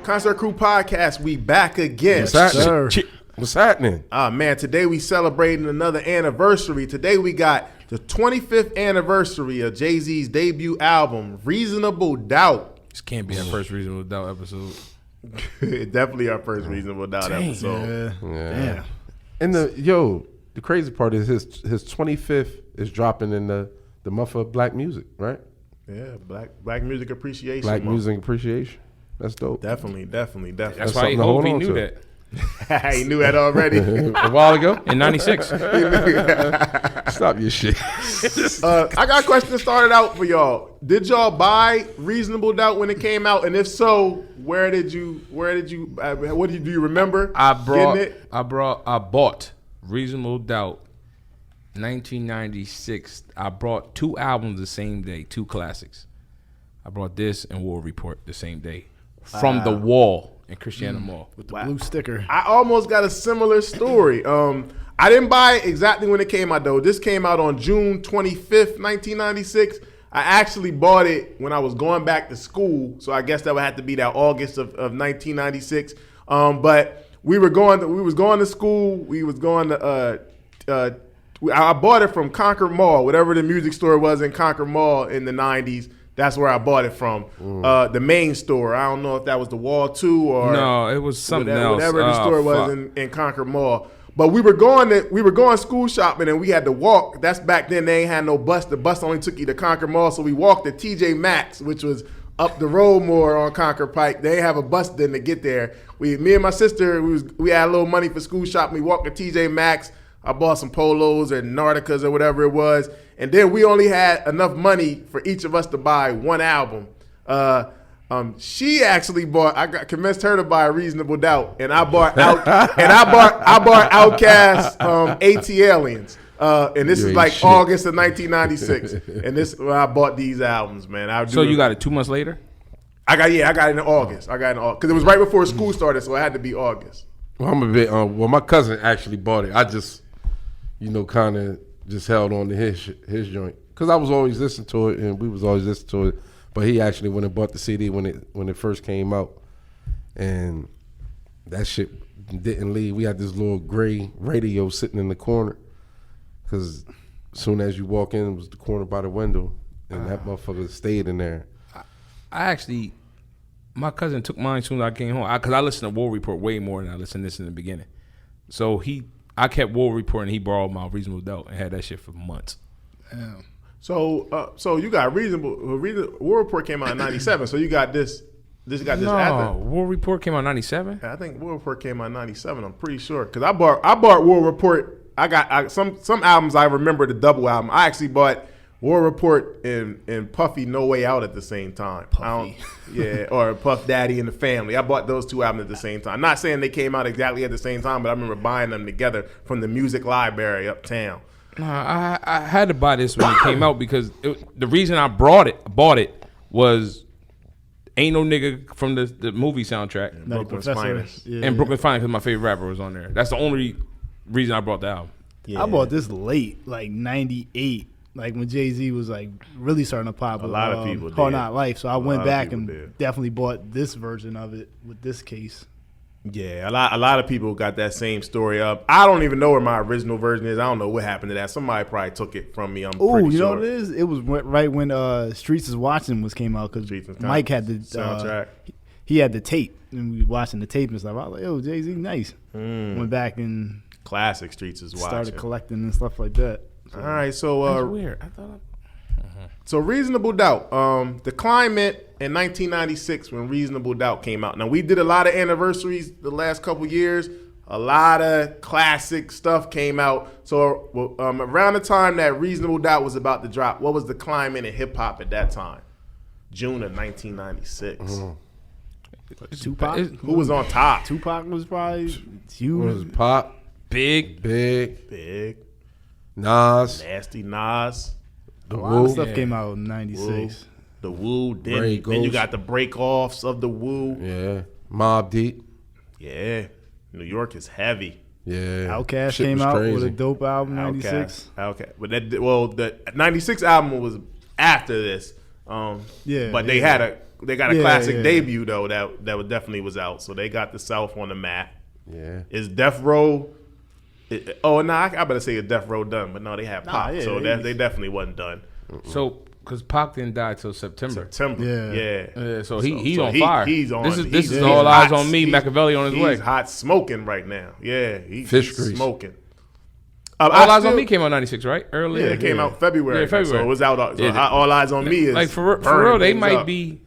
Concert Crew Podcast, we back again. What's happening? What's happening? Man, today we celebrating another anniversary. Today we got the 25th anniversary of Jay-Z's debut album, Reasonable Doubt. This can't be our first Reasonable Doubt episode. Definitely our first Reasonable Doubt episode. Yeah. And the crazy part is his 25th is dropping in the month of Black music, right? Yeah, Black Music Appreciation Black Month. Music Appreciation. That's dope. Definitely. That's That's why he something to hold he on knew to. that. He knew that already. A while ago? In 96. Stop your shit. I got a question that started out for y'all. Did y'all buy Reasonable Doubt when it came out? And if so, what do you remember? I getting it? bought Reasonable Doubt 1996. I brought two albums the same day, two classics. I brought this and War Report the same day from The Wall in Christiana Mall. With the blue sticker. I almost got a similar story. I didn't buy it exactly when it came out, though. This came out on June 25th, 1996. I actually bought it when I was going back to school, so I guess that would have to be that August of 1996. But we was going to school. We was going to. I bought it from Concord Mall, whatever the music store was in Concord Mall in the 90s. That's where I bought it from. The main store. I don't know if that was the Wall 2 or No, it was something else. Whatever the store was in Concord Mall. But we were going school shopping and we had to walk. That's back then they ain't had no bus. The bus only took you to Concord Mall, so we walked to TJ Maxx, which was up the road more on Concord Pike. They ain't have a bus then to get there. Me and my sister, we had a little money for school shopping. We walked to TJ Maxx. I bought some polos or Nauticas or whatever it was. And then we only had enough money for each of us to buy one album. She actually convinced her to buy Reasonable Doubt, and I bought Outkast, AT-Aliens. And this is like shit. August of 1996. And this when I bought these albums, man. So you got it 2 months later? I got it in August. Because it was right before school started, so it had to be August. Well, I'm a bit. My cousin actually bought it. I just, kind of just held on to his joint because I was always listening to it, and we was always listening to it. But he actually went and bought the CD when it first came out, and that shit didn't leave. We had this little gray radio sitting in the corner because as soon as you walk in, it was the corner by the window, and that motherfucker stayed in there. My cousin took mine as soon as I came home because I listened to War Report way more than I listened to this in the beginning. So I kept War Report and he borrowed my Reasonable Doubt and had that shit for months. Damn. So you got War Report came out in 97. So you got this. This got this. No, War Report came out in 97. I think War Report came out in 97. I'm pretty sure because I bought War Report. I got some albums I remember the double album. I actually bought War Report and Puffy No Way Out at the same time. Or Puff Daddy and the Family. I bought those two albums at the same time. I'm not saying they came out exactly at the same time, but I remember buying them together from the music library uptown. I had to buy this when it came out because the reason I bought it was Ain't No Nigga from the movie soundtrack. And Brooklyn's Finest. And Brooklyn's Finest because my favorite rapper was on there. That's the only reason I brought the album. Yeah. I bought this late, like 98. Like when Jay-Z was like really starting to pop. A lot of people did. Hard Knock Life. So I went back and definitely bought this version of it with this case. Yeah, a lot of people got that same story up. I don't even know where my original version is. I don't know what happened to that. Somebody probably took it from me. I'm pretty sure. You know what it is? It was right when Streets is Watching came out because Mike had the soundtrack. He had the tape and we were watching the tape and stuff. I was like, "Yo, Jay-Z, nice." Went back and classic Streets is Watching. Started collecting and stuff like that. So, all right, so that's weird. I thought. So Reasonable Doubt, the climate in 1996 when Reasonable Doubt came out. Now we did a lot of anniversaries the last couple years. A lot of classic stuff came out. So around the time that Reasonable Doubt was about to drop, what was the climate in hip hop at that time? June of 1996. Tupac. Who was on top? Tupac was probably huge. Was Pop, Big, Nas, Nasty Nas. A lot of stuff came out in 96. The Woo. Then you got the break-offs of the Woo. Yeah. Mobb Deep. Yeah. New York is heavy. Yeah. Outkast came out with a dope album in 96. Outkast. But the 96 album was after this. Yeah, but they yeah. got a Yeah, classic yeah. debut though that was definitely was out. So they got the South on the map. Yeah. Is Death Row? I better say is Death Row done, but no, they had Pac, yeah, so they- they definitely wasn't done. So, because Pac didn't die till September. September, Yeah. yeah. So he's on fire. He's on. This is he's all hot. eyes on me. He's- Machiavelli on his he's way. hot smoking right now. Yeah, he's Fish grease. smoking. All Eyes on Me came out '96, right? Yeah, Earlier. it came out February. Yeah, February. So it was out. So Yeah. All Eyes on Me is Like for burning real, they things might up. be.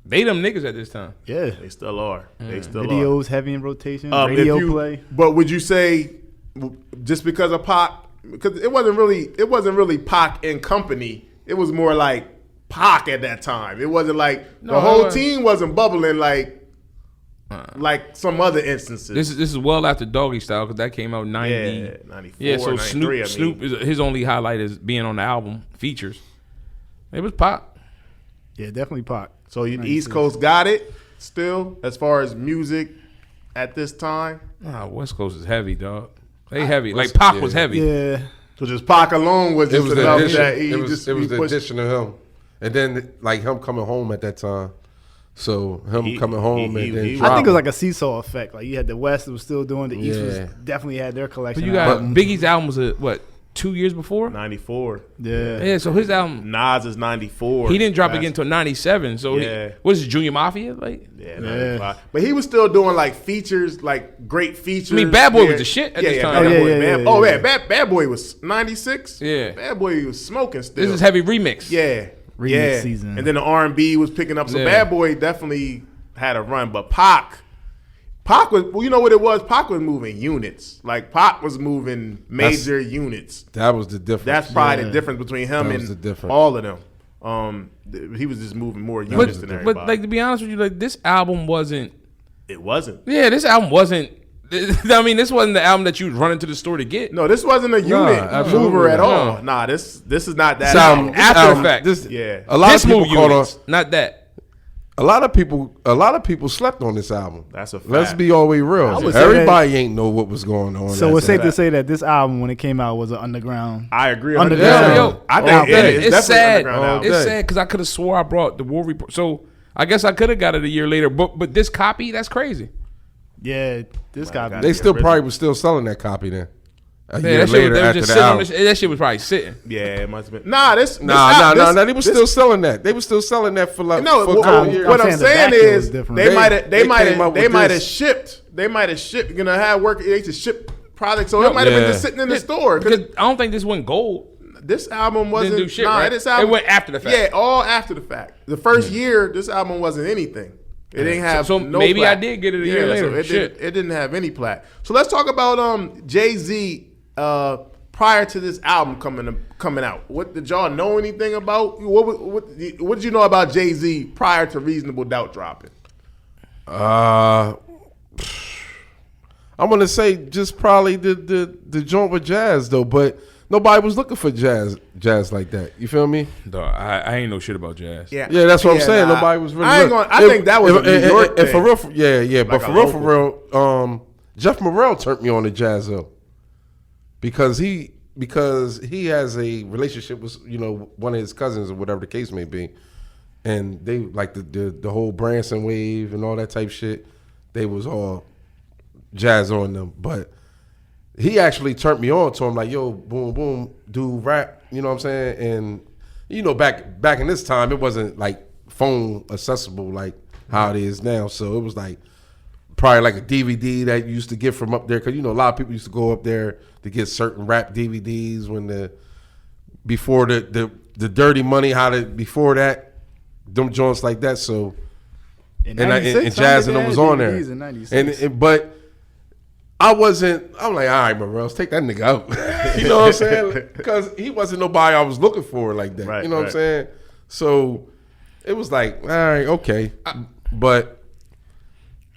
They them niggas at this time. Yeah. They still are. They still are. Videos heavy in rotation. If Radio you- play. But would you say just because of Pac? Because it wasn't really Pac and company. It was more like Pac at that time. It wasn't like No, the whole it team wasn't bubbling like some other instances. This is well after Doggy Style because that came out '90. yeah, 94, Yeah, so 93, Snoop is his only highlight is being on the album features. It was Pac. Yeah, definitely Pac. So the 96. East Coast got it still as far as music at this time. Nah, West Coast is heavy, dog. They heavy. Like Pac was heavy. Yeah. So just Pac alone was It just was the enough addition. that he It was just the he pushed. addition of him, and then like him coming home at that time. So him He- coming home he- and then he- I think it dropping. was like a seesaw effect. Like you had the West that was still doing, the East was Yeah. definitely had their collection. But you of got albums. Biggie's album was what 2 years before? 94. Yeah. Yeah, so his album Nas is 94. he didn't drop That's- again until '97. So Yeah. what is it, Junior Mafia? Like Yeah, 95. But he was still doing like features, like great features. I mean, Bad Boy Yeah. was the shit at yeah, this yeah, time. Bad Oh, Boy, yeah, man. yeah, Oh, yeah. yeah, Bad Boy was 96. Yeah. Bad Boy was smoking still. this is heavy remix. Yeah, Remix yeah. season. And then the R&B was picking up. So Yeah. Bad Boy definitely had a run. But Pac was, well, you know what it was? Pac was moving units. Like Pac was moving major units. That was the difference. That's probably Yeah. the difference between him That was the and difference. all of them. He was just moving more units than everybody. But like to be honest with you, like this album wasn't. it wasn't. Yeah, this album wasn't. I mean, this wasn't the album that you run into the store to get. No, this wasn't a unit absolutely mover at not. all. Nah, this is not that. This album- album. this After album- Effect. This, Yeah. a lot This of people move caught on. units, not that. A lot of people slept on this album. That's a fact. Let's be all the way real. would say Everybody ain't know what was going on. So That's it's safe it. to say that this album, when it came out, was an underground. I agree. Underground. Yo, I oh, think man, it's it's definitely sad. underground album. It's day. sad because I could have swore I brought the War Report. So I guess I could have got it a year later. But this copy, that's crazy. Yeah, this guy. God. They still original. probably was still selling that copy then. A Yeah, year that shit, later was, they was after just the sitting on album. that shit was probably sitting. Yeah, it must have been. Nah, this. Nah. They was still selling that. They was still selling that for like No, for a what, couple years. what I'm saying the saying back end is was different. they might have They came up with this. shipped. They might have shipped. You know, had work. They used to ship products, so it might have been Yeah. just sitting in the store. 'Cause Because I don't think this went gold. this album wasn't. do shit, nah, right? this album It went after the fact. Yeah, all after the fact. The first year, this album wasn't anything. It didn't have So no maybe plaque. I did get it a year later. So it, Shit. it didn't have any plaque. So let's talk about Jay-Z prior to this album coming out. What did y'all know anything about? What did you know about Jay-Z prior to Reasonable Doubt dropping? I'm gonna say just probably the joint with Jazz though, but nobody was looking for jazz like that. You feel me? Dog, I ain't know shit about jazz. Yeah, that's what I'm saying. nah. Nobody was really. I ain't looking. gonna. I think that was a New York and for thing. real, yeah. But Like for a real, Jeff Morrell turned me on to jazz though, because he has a relationship with one of his cousins or whatever the case may be, and they like the whole Branson wave and all that type shit. They was all jazz on them, but he actually turned me on to him like, yo, boom, boom, do rap, you know what I'm saying? And back in this time, it wasn't like phone accessible like how it is now. So it was like probably like a DVD that you used to get from up there, because a lot of people used to go up there to get certain rap DVDs before the Dirty Money, before that, them joints like that. So In and 96, Jazz and some them was niggas on had there. DVDs in 96. But I'm like, all right, Morales, take that nigga out. You know what I'm saying? Because he wasn't nobody I was looking for like that. Right, you know what I'm right. saying? So it was like, all right, okay. But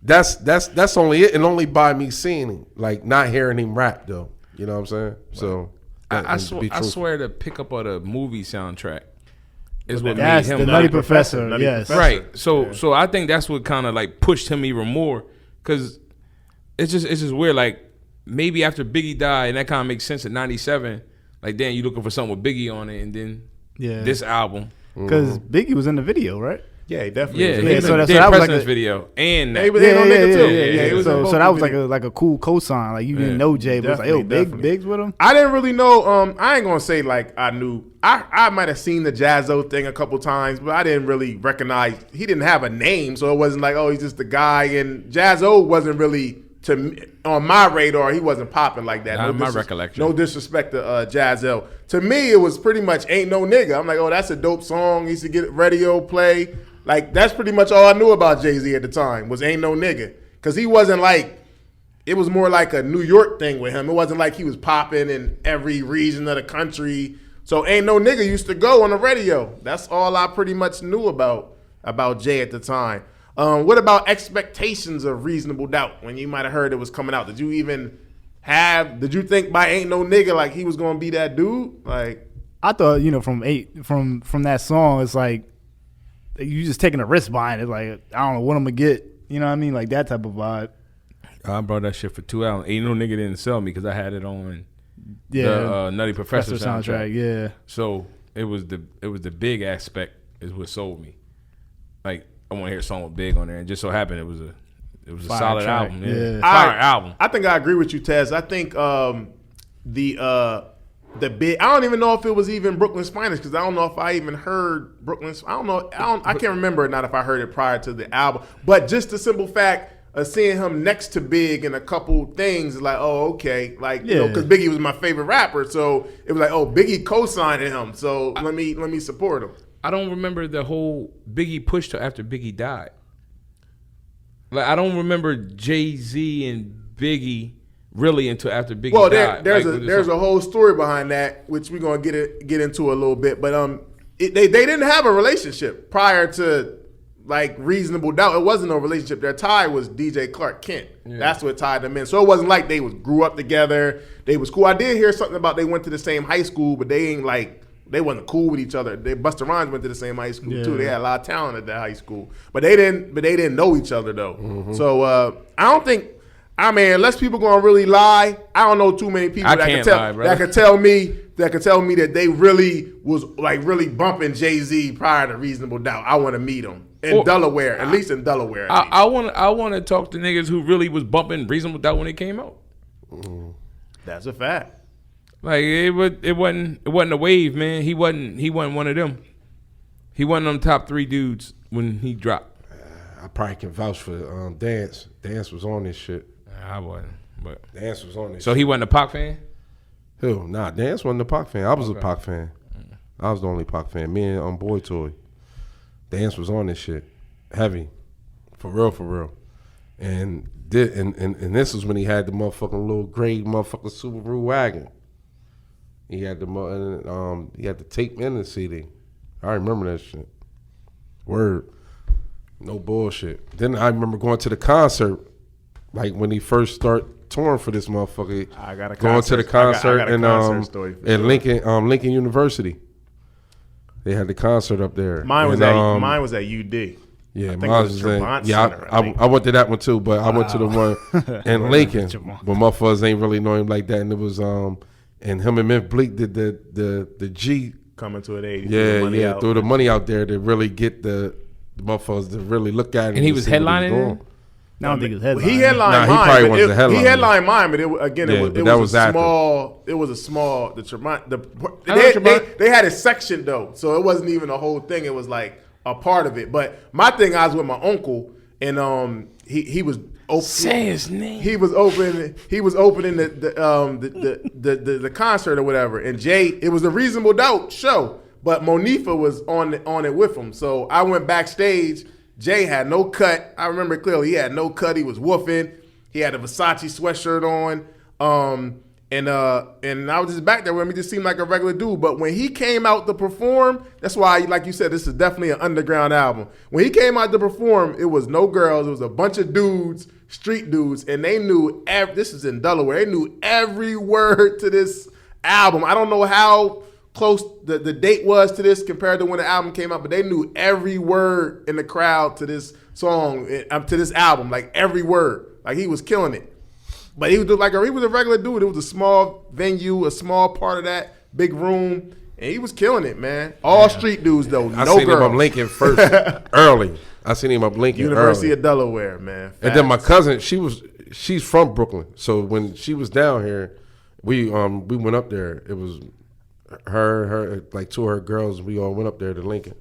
that's only it, and only by me seeing him, like not hearing him rap though. You know what I'm saying? So I to be I truthful. swear the pickup of the movie soundtrack is what That's made him the not- Nutty Professor. Nutty Yes. Professor. right. So I think that's what kind of like pushed him even more, because it's just weird. Like maybe after Biggie died, and that kind of makes sense at '97. Like then you looking for something with Biggie on it, and then Yeah. this album. because Biggie was in the video, right? Yeah, he definitely. Yeah, was. he was so in that- the so that was like President's a- video and that. He was in on nigga too. yeah, he was in both So that was videos. like a cool cosign. Like you didn't know Jay, but it was like, yo, Definitely. Biggs with him. I didn't really know. I ain't gonna say like I knew. I might have seen the Jazzo thing a couple times, but I didn't really recognize. He didn't have a name, so it wasn't like, oh, he's just the guy. And Jazzo wasn't really to me, on my radar. He wasn't popping like that. Not in my recollection. No disrespect to Jazzo. To me, it was pretty much "Ain't No Nigga." I'm like, oh, that's a dope song. He used to get radio play. Like that's pretty much all I knew about Jay-Z at the time was "Ain't No Nigga," because he wasn't like. It was more like a New York thing with him. It wasn't like he was popping in every region of the country. So "Ain't No Nigga" used to go on the radio. That's all I pretty much knew about Jay at the time. What about expectations of Reasonable Doubt when you might have heard it was coming out? Did you think by "Ain't No Nigga" like he was gonna be that dude? Like I thought, from that song, it's like you just taking a risk buying it. Like I don't know what I'm gonna get. You know what I mean? Like that type of vibe. I brought that shit for 2 hours. Ain't no nigga didn't sell me because I had it on Yeah, the Nutty Professor soundtrack. Yeah, So it was the big aspect is what sold me. Like I want to hear a song with Big on there, and just so happened it was a Fire solid track, album. yeah. Fire album. I think I agree with you, Tez. I think the big. I don't even know if it was even Brooklyn's Finest because I don't know if I even heard Brooklyn's. I don't know. I can't remember or not if I heard it prior to the album. But just the simple fact of seeing him next to Big in a couple things is like, oh, okay, like Yeah. because Biggie was my favorite rapper, so it was like, oh, Biggie co-signing him, so let me support him. I don't remember the whole Biggie push till after Biggie died. Like I don't remember Jay-Z and Biggie really until after Biggie Well, died. there's a whole story behind that, which we're gonna get into a little bit. But they didn't have a relationship prior to like Reasonable Doubt. It wasn't no relationship. Their tie was DJ Clark Kent. Yeah. That's what tied them in. So it wasn't like they grew up together. They was cool. I did hear something about they went to the same high school, but they ain't like. They wasn't cool with each other. Busta Rhymes went to the same high school too. They had a lot of talent at that high school, but they didn't know each other though. Mm-hmm. So I don't think. I mean, unless people gonna really lie, I don't know too many people I that can't can tell lie, brother. that could tell me that they really was like really bumping Jay-Z prior to Reasonable Doubt. I want to meet him in Or- Delaware, at least in Delaware. at least. I want to talk to niggas who really was bumping Reasonable Doubt when it came out. That's a fact. Like it wasn't a wave, man. He wasn't one of them. He wasn't them top 3 dudes when he dropped. I probably can vouch for Dance. Dance was on this shit. I wasn't, but Dance was on this so shit. he wasn't a Pac fan. Who? Nah, Dance wasn't a Pac fan. I was a Pac fan. I was the only Pac fan. Me and Boy Toy. Dance was on this shit. Heavy. For real. And this was when he had the motherfucking little gray motherfucking Subaru wagon. He had the tape and the CD. I remember that shit. Word. No bullshit. Then I remember going to the concert, like when he first started touring for this motherfucker. I got a going to the concert- I concert got a concert story for at sure. Lincoln University. They had the concert up there. Mine was And, mine was at UD. Yeah, I think mine it was was Tremont in. Yeah, Center, I think. I went to that one too, but I went to the one in Lincoln, but motherfuckers ain't really know him like that. And it was and him and Memphis Bleak did the G. Coming to an 80. Yeah, threw the money out there to really get the motherfuckers to really look at it. And he was see what headlining doing. it? I don't think it was headline. He headlined Nah, he mine. probably but wasn't the he headliner. headlined mine, but Yeah, it but that was was a after. small. It was a small. The Tremont. I know Tremont. They had a section though, so it wasn't even a whole thing. It was like a part of it. But my thing, I was with my uncle, and he was. Say his name. He was opening the concert or whatever, and Jay. It was a Reasonable Doubt show, but Monifa was on it with him. So I went backstage. Jay had no cut. I remember it clearly. He had no cut. He was woofing. He had a Versace sweatshirt on. And I was just back there with him. He just seemed like a regular dude. But when he came out to perform, that's why, like you said, this is definitely an underground album. When he came out to perform, it was no girls. It was a bunch of dudes, street dudes, and they knew this is in Delaware. They knew every word to this album. I don't know how close the date was to this compared to when the album came out, but they knew every word in the crowd to this song, to this album, like every word. Like he was killing it. But he was a regular dude. It was a small venue, a small part of that big room, and he was killing it, man. All street dudes though, I no seen him up girls. Lincoln first early. I seen him up Lincoln University early. of Delaware, man. And then my Facts. cousin, she's from Brooklyn. So when she was down here, we went up there. It was her like two of her girls. We all went up there to Lincoln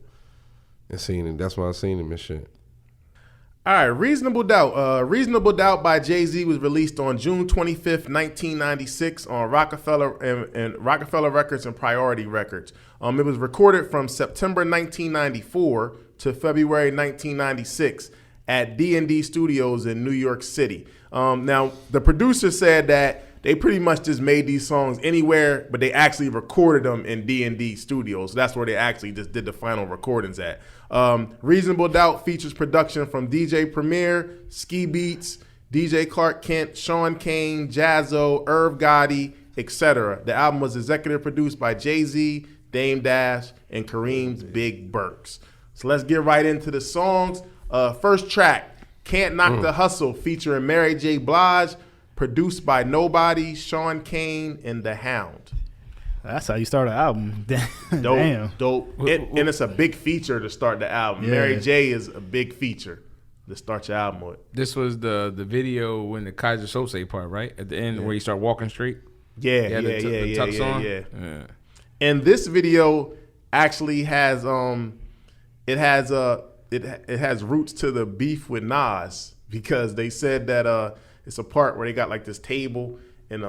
and seen him. That's when I seen him and shit. All right, Reasonable Doubt. Reasonable Doubt by Jay-Z was released on June 25th, 1996 on Rockefeller and Rockefeller Records and Priority Records. It was recorded from September 1994 to February 1996 at D&D Studios in New York City. Now, the producer said that they pretty much just made these songs anywhere, but they actually recorded them in D&D Studios. So that's where they actually just did the final recordings at. Reasonable Doubt features production from DJ Premier, Ski Beats, DJ Clark Kent, Sean Kane, Jazzo, Irv Gotti, etc. The album was executive produced by Jay-Z, Dame Dash, and Kareem's Big Burks. So let's get right into the songs. First track, Can't Knock the Hustle, featuring Mary J. Blige, produced by Nobody, Sean Kane, and The Hound. That's how you start an album. Dope, Damn. dope. And it's a big feature to start the album. Yeah. Mary J. is a big feature to start your album with. This was the video when the Kaiser Sose part, right? At the end where you start walking straight. Yeah, Yeah, yeah, the yeah, tux on. yeah. Yeah. And this video actually has it has roots to the beef with Nas, because they said that it's a part where they got like this table and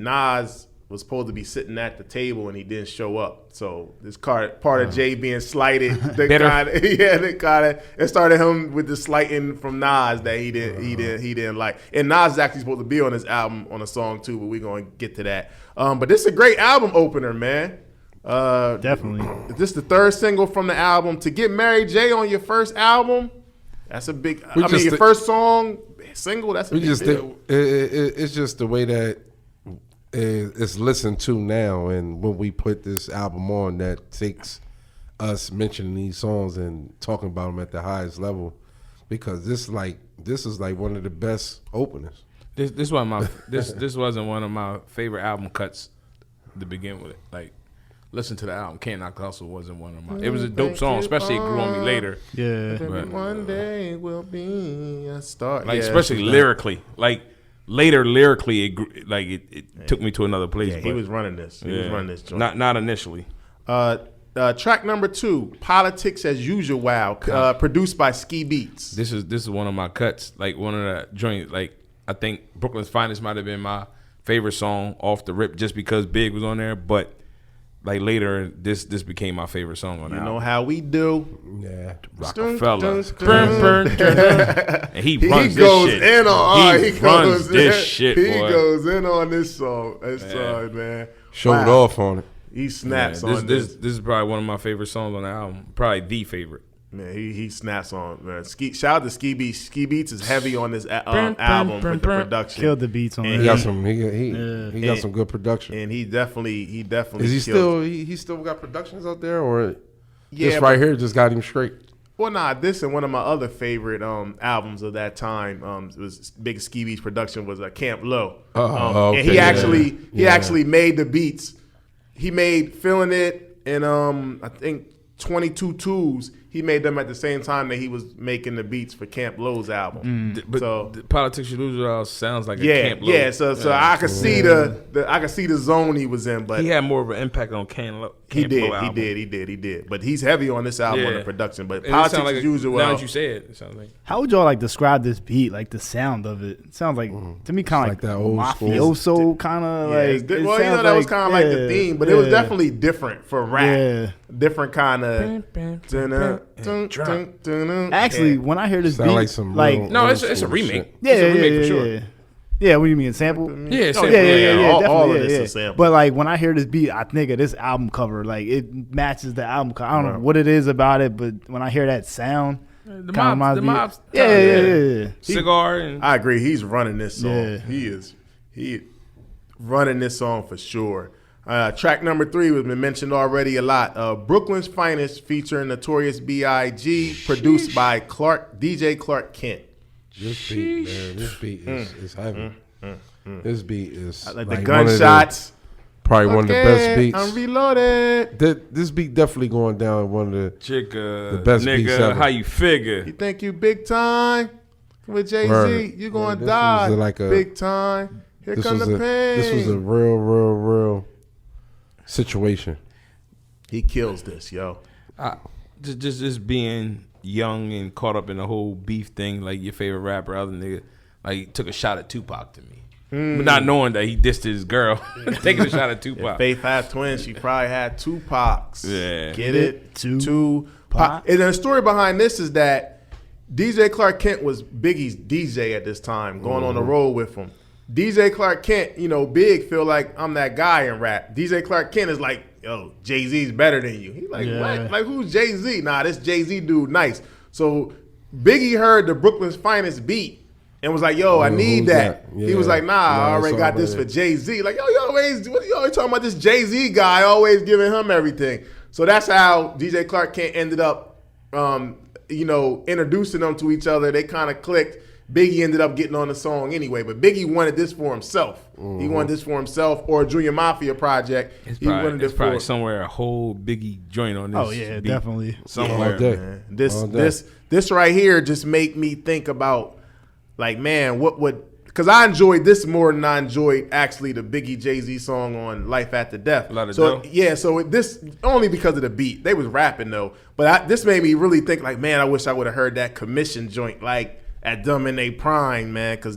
Nas was supposed to be sitting at the table and he didn't show up. So this part of Jay being slighted, it started him with the slighting from Nas that he didn't like. And Nas is actually supposed to be on this album on a song too, but we're gonna get to that. But this is a great album opener, man. Definitely. This is the third single from the album. To get Mary J on your first album, that's a big. Your first song single. That's a big deal. It's just the way that it's listened to now, and when we put this album on, that takes us mentioning these songs and talking about them at the highest level, because this is like one of the best openers. This wasn't my this wasn't one of my favorite album cuts to begin with. Like, listen to the album. Can't Knock the Hustle wasn't one of my. It was a dope song, especially it grew on me later. Yeah. But, One day will be a start. like especially lyrically, like later lyrically, it took me to another place. Yeah, he was running this. He was running this joint. Not initially. Track number 2, Politics as Usual, produced by Ski Beats. This is one of my cuts. Like one of the joints. Like I think Brooklyn's Finest might have been my favorite song off the rip, just because Big was on there. But like later, this became my favorite song on the You album. know how we do. Yeah, Rockefeller. Dun, And he runs He goes this shit. in on He runs this shit, He boy. goes in on this song. Song, man. showed Wow. off on it. He snaps Yeah, on this. this is probably one of my favorite songs on the album. Probably the favorite. Man, he snaps on, man. Shout out to Ski Beats. Ski Beats is heavy on this album with the production. Killed the beats on And He that. got some. He got some good production. And he definitely Is he killed still? He still got productions out there, or Yeah, this right here just got him straight? Well, nah, this and one of my other favorite albums of that time was big Ski Beats production was Camp Low. Okay, And he yeah. actually made the beats. He made Feeling It and I think 22 Twos. He made them at the same time that he was making the beats for Camp Low's album. But So the Politics You Lose sounds like a yeah, Camp Low. yeah. So I could see I could see the zone he was in, but He had more of an impact on Camp Low. he did. album. He did. But he's heavy on this album on the production. But And it Politics sound like as Usual. Now that you say it sounds like. How would y'all like describe this beat? Like the sound of it. It sounds like to me kind of like like that old school. mafioso kind of Yeah, like. it well, you know sounds that was kind of like the yeah, theme, but it was yeah. definitely different for rap. Yeah. Different kind of. Actually, when I hear this Sound beat, like some like real- No, it's a school remake. shit. yeah, It's a remake yeah, for sure. yeah. Yeah, what do you mean sample? Yeah, Oh, sample. Yeah, all definitely, of this yeah. is sample. But like when I hear this beat, I think of this album cover. Like it matches the album cover. I don't know what it is about it, but when I hear that sound, The kinda mob, reminds me- mob's yeah. cigar and I agree. He's running this song. Yeah. He running this song for sure. Track number 3 has been mentioned already a lot. Brooklyn's Finest featuring Notorious B.I.G. produced by DJ Clark Kent. This beat, man. This beat is heavy. This beat is Like the one of gunshots. Probably one of the best beats. I'm reloaded. This beat definitely going down one of the. Chicka, best beats nigga, ever. how you figure? You think you big time with Jay Z? Word. You gonna Word. This die was like a- big time. Here This come was the a pain. this was a real situation. He kills this, yo. Just being young and caught up in the whole beef thing, like your favorite rapper, other nigga, like took a shot at Tupac to me, but not knowing that he dissed his girl, taking a shot at Tupac. If Faith had twins, she probably had two Pacs. Yeah. Get it? Two Pac. And the story behind this is that DJ Clark Kent was Biggie's DJ at this time, going on the road with him. DJ Clark Kent, you know, Big feel like I'm that guy in rap. DJ Clark Kent is like, yo, Jay-Z's better than you. He like, Yeah. what? Like, who's Jay-Z? Nah, this Jay-Z dude nice. So Biggie heard the Brooklyn's Finest beat and was like, yo, I need who's that. that? He was Yeah. like, nah, I Nah, already it's got this for already- Jay-Z. Like, yo, you always talking about this Jay-Z guy, always giving him everything. So that's how DJ Clark Kent ended up, you know, introducing them to each other. They kind of clicked. Biggie ended up getting on the song anyway, but Biggie wanted this for himself. He wanted this for himself or a Junior Mafia project. It's He probably, wanted it's it probably for somewhere a whole Biggie joint on this. Oh yeah, beat. definitely. Somewhere. All day. man. All day. This right here just make me think about, like, man, what would, because I enjoyed this more than I enjoyed actually the Biggie Jay-Z song on Life After Death. A lot of so dough. yeah, so this only because of the beat. They was rapping though, but this made me really think like, man, I wish I would have heard that Commission joint like at them in they prime, man, because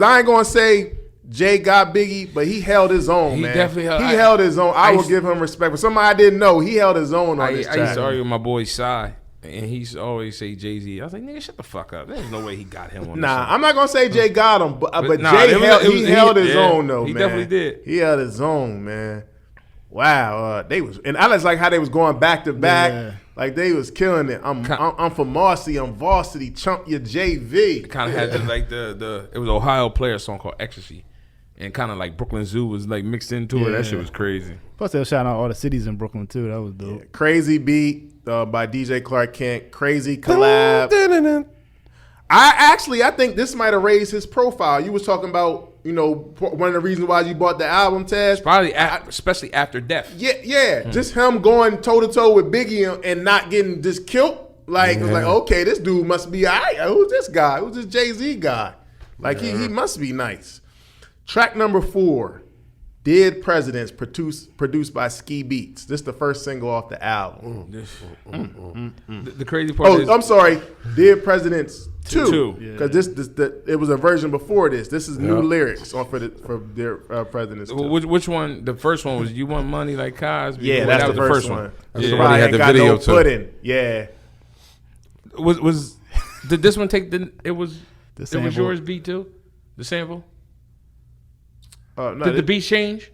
I ain't gonna say Jay got Biggie, but he held his own, He man. definitely held- he I- held his own. I I will used- give him respect. For somebody I didn't know, he held his own on I this used track. to argue with my boy Psy, and he used to always say Jay-Z. I was like, nigga, shut the fuck up. There's no way he got him on Nah, this I'm not gonna say Jay got him, but nah, Jay it was- held, it was- he held his yeah, own though, he man. definitely did. He held his own, man. Wow, they was, and I just like how they was going back to back, Yeah. like they was killing it. I'm from Marcy, I'm varsity, chump your JV. kind of had like the it was an Ohio Player song called Ecstasy, and kind of like Brooklyn Zoo was like mixed into it. That Yeah. shit was crazy. Plus, they were shouting out all the cities in Brooklyn too. That was dope. Crazy beat by DJ Clark Kent, crazy collab. I think this might have raised his profile. You was talking about, you know, one of the reasons why you bought the album, Taz. Probably especially after Death. Yeah, just him going toe to toe with Biggie and not getting just killed. Like, it's like, okay, this dude must be all right. Who's this guy? Who's this Jay-Z guy? Like, he must be nice. Track number 4, Dead Presidents, produced by Ski Beats. This is the first single off the album. The crazy part is I'm sorry, Dead Presidents 2. Two. Because it was a version before this. This is new lyrics for Dead Presidents 2. which one? The first one was You Want Money Like Cosby. Yeah, Well, that's that the was first one. That's Yeah. the one he Probably had ain't the got video no to. pudding. Yeah. Did this one take it was sample. yours beat too? The sample? No, Did the beat change?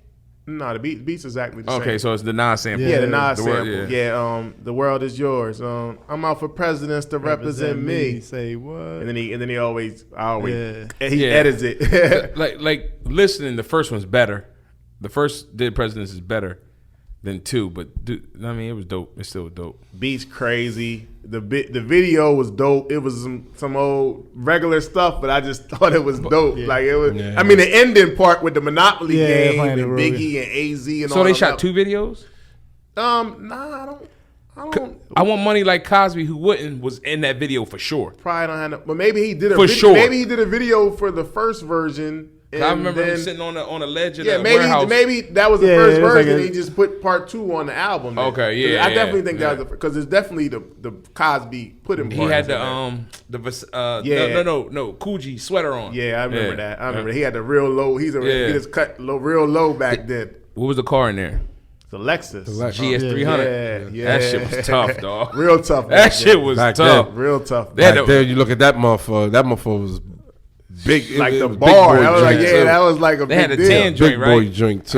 No, the beats exactly the same. Okay, so it's the non-sample. Yeah, the Nas The word- sample. Yeah, the world is yours. I'm out for presidents to represent me. Say what? And then he always Yeah. he Yeah. edits it. like listening, the first one's better. The first Dead Presidents is better than 2, but dude, I mean, it was dope. It's still dope. Beats crazy. The video was dope. It was some old regular stuff, but I just thought it was dope. Yeah. Like it was. Yeah. I mean, the ending part with the Monopoly Yeah, game playing and the role. Biggie and AZ and all. So they them shot up. 2 videos? Nah, I don't. I Want Money Like Cosby, who wouldn't, was in that video for sure. Probably don't have no, but maybe he did a For sure. Maybe he did a video for the first version. And I remember him then, sitting on a ledge in yeah, a maybe warehouse. maybe that was the Yeah, first it was like version. a- He just put part 2 on the album. then. Okay, yeah, I yeah, definitely think yeah. that was because it's definitely the Cosby put him. He had the Yeah. no Coogee sweater on. Yeah, I remember that. I remember Yeah. he had the real low. He just cut real low back then. What was the car in there? The Lexus. GS300. Yeah. That shit was tough, dog. Real tough. That back shit then. was Back tough. then. real tough. They had Back the- there, you look at that motherfucker. That motherfucker was big. Like it the was big bar. boy That was like drink, yeah, too. that was like a They big had a deal. tan joint, Big right? boy drink too.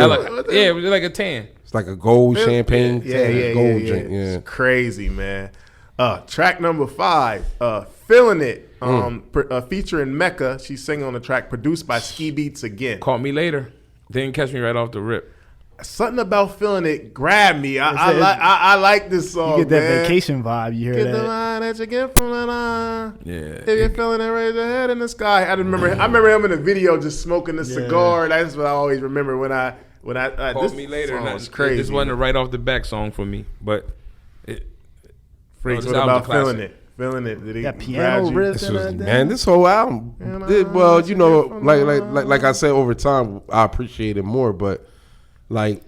Yeah, it was like a tan. It's like a gold champagne. Yeah, gold yeah. drink. Yeah. It's crazy, man. Track number 5, Feeling It, featuring Mecca. She's singing on the track, produced by Ski Beats again. Caught me later. Didn't catch me right off the rip. Something about Feeling It grabbed me. I It's- like this song. You get that man. vacation vibe. You hear Get the that? line that you get from the line. Yeah. If you're feeling it, raise your head in the sky. I remember him in the video just smoking the cigar. That's what I always remember when I When I Call this Me Later. song Not, was crazy. This wasn't a right off the back song for me, but Freaks, this what album's about a feeling classic. it? Feeling it? Did he That grab piano you? riff This and was, that man, this whole album. Well, you know, like I said, over time, I appreciate it more. But like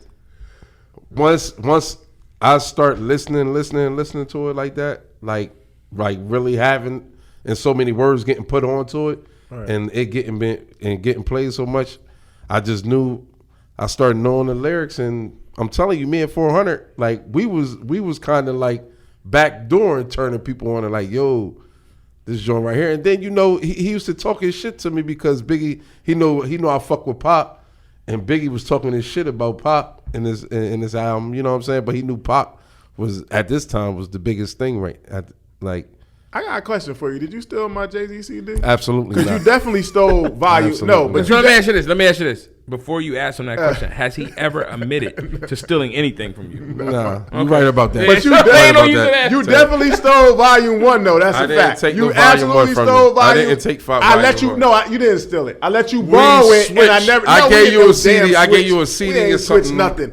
once I start listening to it like that, like really having and so many words getting put onto it, and it getting played so much, I just knew. I started knowing the lyrics, and I'm telling you, me and 400, like we was kind of like backdooring, turning people on, and like, yo, this joint right here. And then he used to talk his shit to me because Biggie, he know I fuck with Pop, and Biggie was talking his shit about Pop in this album. You know what I'm saying? But he knew Pop was at this time was the biggest thing, right? I got a question for you. Did you steal my Jay-Z CD? Absolutely Because not. you definitely stole volume. Absolutely No, not. but So let me ask you this. Before you ask him that question, has he ever admitted to stealing anything from you? Nah, you right about that. But you right definitely- about you that. said you definitely stole volume 1 though. That's I a didn't fact. take You no volume one absolutely from stole you. I volume. didn't take I let volume you. one. No, you didn't steal it. I let you borrow it, and I switched. never. I no, gave we you didn't a CD. damn I gave switch. you a We CD ain't or switched something. nothing.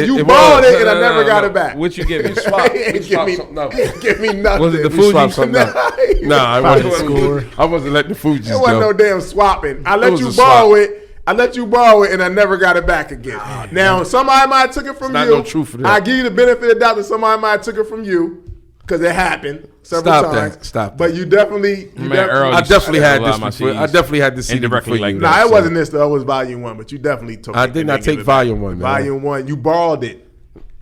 You It borrowed was. it, and I never got it back. What you give me? Swap. Give We swapped me, something out. give me nothing. Was it the We Fuji? swapped something out. Nah, I Probably wasn't. score. I wasn't letting the Fugees It wasn't no go. damn swapping. I It let was you a borrow swap. it. I let you borrow it, and I never got it back again. Now, somebody might have took it from It's not you. no truth for that. I give you the benefit of the doubt that somebody might have took it from you because it happened several Stop that. times. Stop But that. you definitely, Earl, I definitely had a lot this of my before. I CDs definitely had the CD indirectly before like you. that. Nah, it So- wasn't this though. It was volume 1, but you definitely took I it. did and not didn't give take it back. volume 1, man. Volume 1, you borrowed it.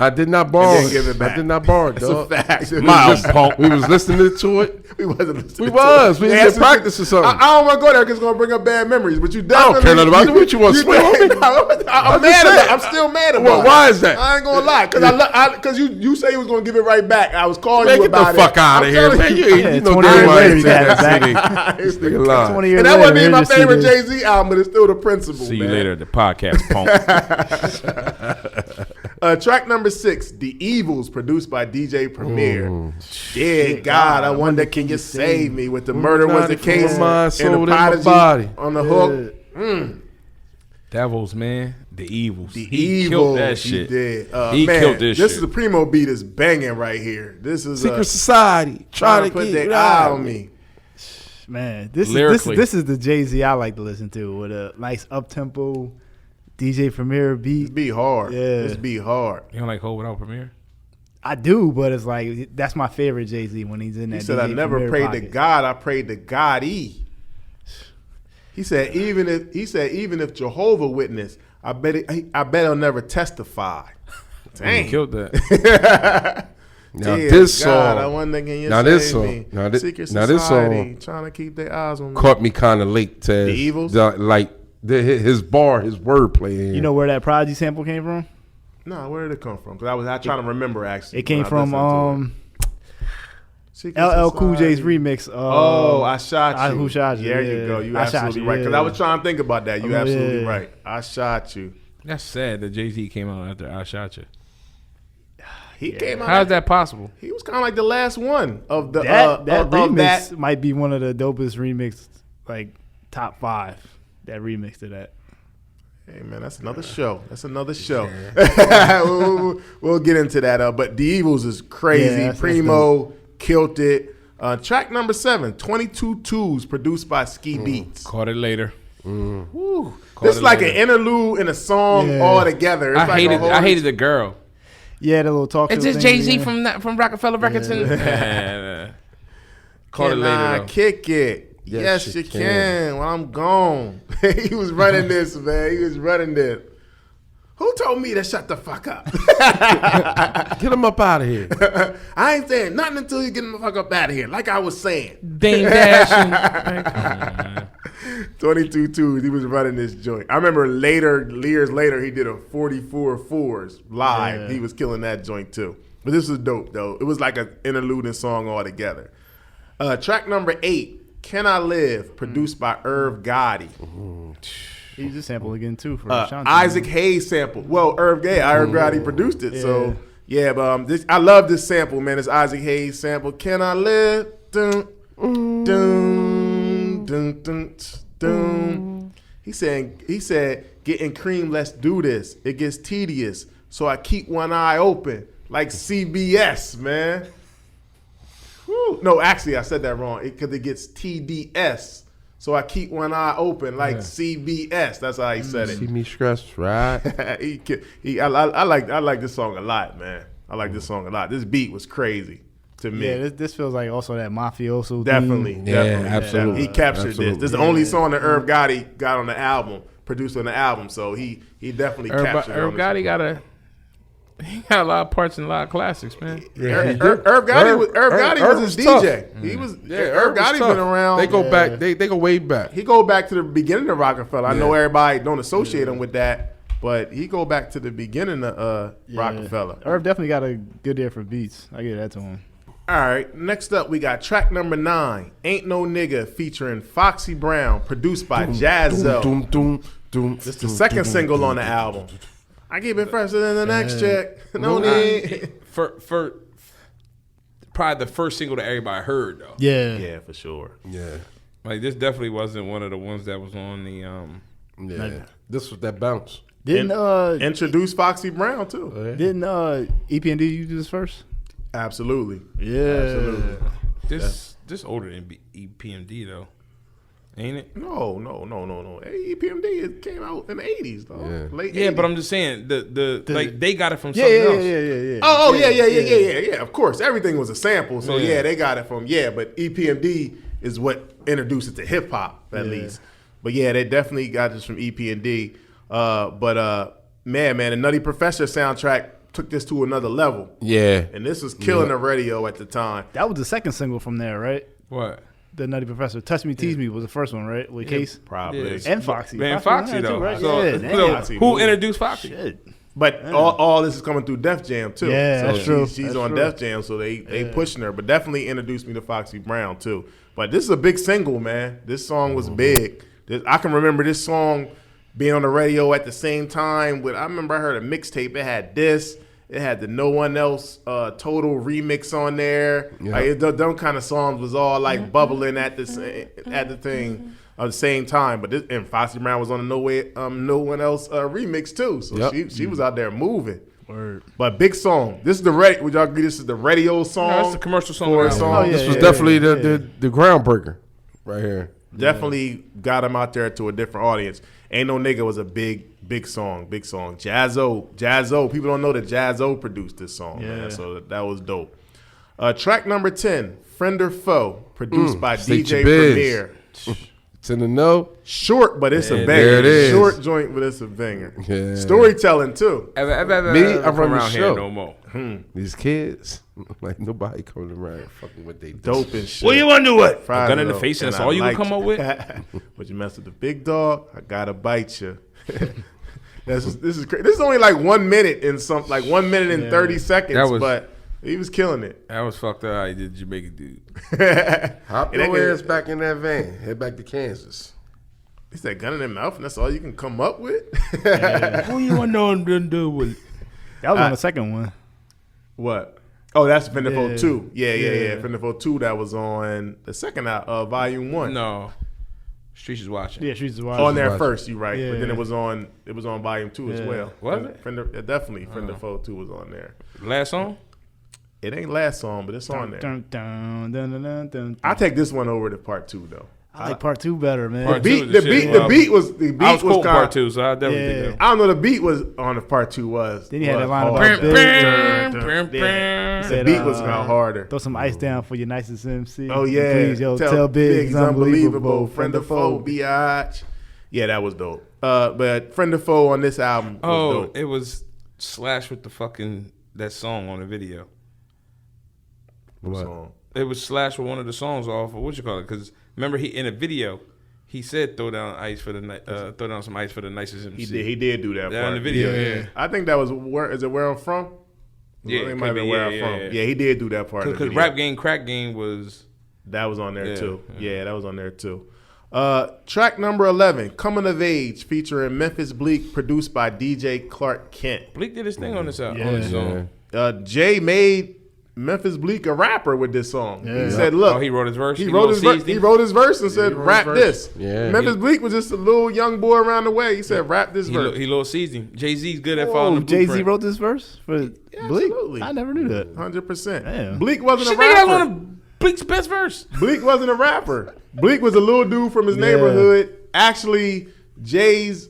I did not borrow didn't it. give it back. I did not borrow it, That's a dog. fact. Miles, we was listening to it. We wasn't listening. We was. We to was it. in practice or something. I don't want to go there because it's gonna bring up bad memories. But you don't definitely. care nothing about it. What you want, swear on me? I'm mad about it. I'm still mad about Well, it. why is that? I ain't gonna lie, because you say you was gonna give it right back. I was calling Man, you get about the fuck it. out of I'm here, telling man. you. You know 20 damn years well I later, ain't you take got that it CD. back. This nigga lying. 20 years And that later, wasn't even my here's your favorite CD. Jay-Z album, but it's still the principle. See you man. later at the podcast, punk. Track number 6, The Evils, produced by DJ Premier. Dear God, I wonder, can you save me? With the murder was the From my case, mind, and soul, the and my prodigy body. on the hook. Devils, man. The Evils. The He Evils, killed that shit. He did. He Man, killed this This shit. is the Primo beat is banging right here. This is Secret Society. trying Trying to put get their it eye out. on me. Man, this Lyrically. is the Jay-Z I like to listen to with a nice up-tempo DJ Premier This beat. beat hard. Yeah. This beat hard. You don't like Ho without Premiere? I do, but it's like that's my favorite Jay-Z when he's in that He said, DJ I never Premier prayed pocket. to God, I prayed to God E. He said, even if Jehovah Witness, I bet he'll never testify. He Dang. killed that. Now Dear this God, song I wonder, can you now save this song- me? now thi- Secret now this Society, song trying to keep their eyes on me. caught me kind of late. To The Evils? like his wordplay. You know where that Prodigy sample came from? No, where did it come from? Because I was trying to remember actually. It came when I from listened to it. Secret LL Cool J's Society. remix. Oh, I shot you. Who Shot You, There yeah. you go. You I Shot absolutely You, right. Because yeah. I was trying to think about that. You Oh, absolutely yeah. right. I shot you. That's sad that Jay-Z came out after I Shot You. He came out. How is that possible? He was kind of like the last one of the that of remix that. might be one of the dopest remixes, like top 5. That remix to that. Hey man, that's another show. That's another show. we'll get into that. But The Evils is crazy. Yeah, that's Primo killed it. Track number 7, 22 Twos, produced by Ski Beats. Caught it later. Woo. Caught This is it like later. an interlude in a song Yeah. all together. It's like a whole- I hated the girl. Yeah, the little talk. It's show just thing Jay-Z again. from Rockefeller Records. And Caught it Can later I though. kick it? Yes, Yes, you you can. can. When I'm gone. He was running this, man. He was running this. Who told me to shut the fuck up? Get him up out of here. I ain't saying nothing until you get the fuck up out of here. Like I was saying. Dame Dash. And, come on, man. 22 twos. He was running this joint. I remember years later, he did a 44 fours live. Yeah. He was killing that joint too. But this was dope though. It was like an interlude song altogether. Track number 8, Can I Live, produced by Irv Gotti. He used a sample again too for Ashanti. Isaac Hayes sample. Well, Irv Gotti produced it. So yeah, but I love this sample, man. It's Isaac Hayes sample. Can I live? Dun, dun, dun, dun, dun. He said, Getting cream, let's do this. It gets tedious, so I keep one eye open, like CBS, man. Whew. No, actually, I said that wrong because it gets TDS. So I keep one eye open like CBS. That's how he said See it. me stressed, right? I like this song a lot, man. I like this song a lot. This beat was crazy to me. Yeah, this feels like also that mafioso. Definitely, theme. definitely. absolutely. He captured Absolutely. this. This is the only song that Irv Gotti got on the album, produced on the album. So he definitely captured it. Irv Gotti got a lot of parts and a lot of classics, man. Irv Gotti was his tough. DJ. He was Irv Irv was Gotti's tough. been around. They go back. They go way back. He go back to the beginning of Rockefeller. I know everybody don't associate him with that, but he go back to the beginning of Rockefeller. Irv definitely got a good ear for beats. I give that to him. All right, next up we got track number 9, Ain't No Nigga, featuring Foxy Brown, produced by Jazzo. Doom, doom, doom, This is the second single on the album. I keep it faster than the next check. No need. For probably the first single that everybody heard though. Yeah. Yeah, for sure. Yeah, Like this definitely wasn't one of the ones that was on the yeah. This was that bounce. Didn't Introduce Foxy Brown too. EPMD use this first? Absolutely. Yeah. Absolutely. this older than EPMD though. Ain't it? No. Hey, EPMD it came out in the 80s, though. Yeah. Late Yeah, 80s. but I'm just saying the like they got it from Yeah, something yeah, else. yeah. Oh, yeah. Of course, everything was a sample. So Yeah. they got it from But EPMD is what introduced it to hip hop at least. But yeah, they definitely got this from EPMD. Man, the Nutty Professor soundtrack took this to another level, Yeah, and this was killing the radio at the time. That was the second single from there, right? What? The Nutty Professor. Touch Me, Tease Me was the first one, right? With Case. Probably. Yeah. And Foxy. Man, was Foxy on there though. too, right? So, Yeah, so damn. who introduced Foxy? Shit. But all this is coming through Def Jam too. Yeah, so that's true. She's That's on true. Def Jam, so they pushing her. But definitely introduced me to Foxy Brown too. But this is a big single, man. This song was big. I can remember this song being on the radio at the same time. I remember I heard a mixtape. It had this. It had the No One Else Total remix on there. Yeah. Like them kind of songs was all like bubbling at the thing at the same time. But and Foxy Brown was on the No One Else remix too. So Yep. she was out there moving. Word. But big song. This is the would y'all agree this is the radio song? No, it's the commercial song. For of a the song. album. Oh, yeah. this was definitely the groundbreaker right here. Definitely got him out there to a different audience. Ain't No Nigga was a big song. Jazzo. People don't know that Jazzo produced this song, man. Yeah. So that was dope. Track number 10, Friend or Foe, produced by State DJ your biz. Premier. It's in the know. Short, but it's a Yeah, banger. there it is. Short joint, but it's a banger. Yeah. Storytelling too. Me, I run the around here show. no more. These kids, like nobody coming around fucking with they Dope and shit. What you want to do? What? Fried Gun in the though, face, and that's I all you can liked come up with. But you mess with the big dog, I gotta bite you. This is crazy. This is only like 1 minute and 1 minute and 30 seconds, That was- but he was killing it. That was fucked up. How he did Jamaican dude. Hop And your that ass back in that van. Head back to Kansas. He said gun in their mouth, and that's all you can come up with. What you want to do with? That was on the second one. What? Oh, that's Fendifo Yeah. 2. Yeah. Yeah. Fendifo 2 that was on the second volume 1. No, Streets is watching. Yeah, Streets is On Wild. there Watch. first, you right. Yeah. But then it was on volume 2 as Yeah. well. Was it? Definitely Fendifo 2 was on there. Last song. It ain't last song, but it's on there. Dun, dun, dun, dun, dun, dun. I take this one over to part 2 though. I like part 2 better, man. Part The two was the shit. beat was I was quoting kind part 2, so I definitely Yeah. think that. I don't know the beat was on the part 2 was. Then he had was that line hard. about Bam, Big. bam, bam, The Said, beat was kind of harder. Throw some ice down for your nicest MC. Oh yeah, Please, yo, tell Big, Big's it's unbelievable. Friend or foe. Biatch. Yeah, that was dope. But Friend or Foe on this album was Oh, dope. it was Slash with the fucking that song on the video. What? Song. It was Slash with one of the songs off of what you call it? Because remember, he in a video, he said throw down some ice for the nicest MC. He did do that Yeah, part. in the video. Yeah. I think that was where I'm from? Yeah, it it might have could been be, where yeah, I'm yeah, from. yeah. Yeah, he did do that part. in the Because video. Rap Game, Crack Game was That was on there Yeah, too. yeah. Yeah, that was on there too. Track number 11, Coming of Age, featuring Memphis Bleak, produced by DJ Clark Kent. Bleak did his thing on this album. Yeah. On this song. Jay made Memphis Bleek a rapper with this song. Yeah. He said, "Look, Oh, he wrote his verse. He wrote his verse. He wrote his verse and said, he wrote "Rap his verse. this." Yeah. Memphis Bleek was just a little young boy around the way. He said, "Rap this verse." He little seized him. Jay-Z's good at following Oh, the Jay Z blueprint. wrote this verse for Bleak. absolutely. I never knew that. 100%. Damn. Bleek wasn't Shit, a nigga, that's rapper. one of Bleak's best verse. Bleek wasn't a rapper. Bleek was a little dude from his Yeah. neighborhood. Actually, Jay's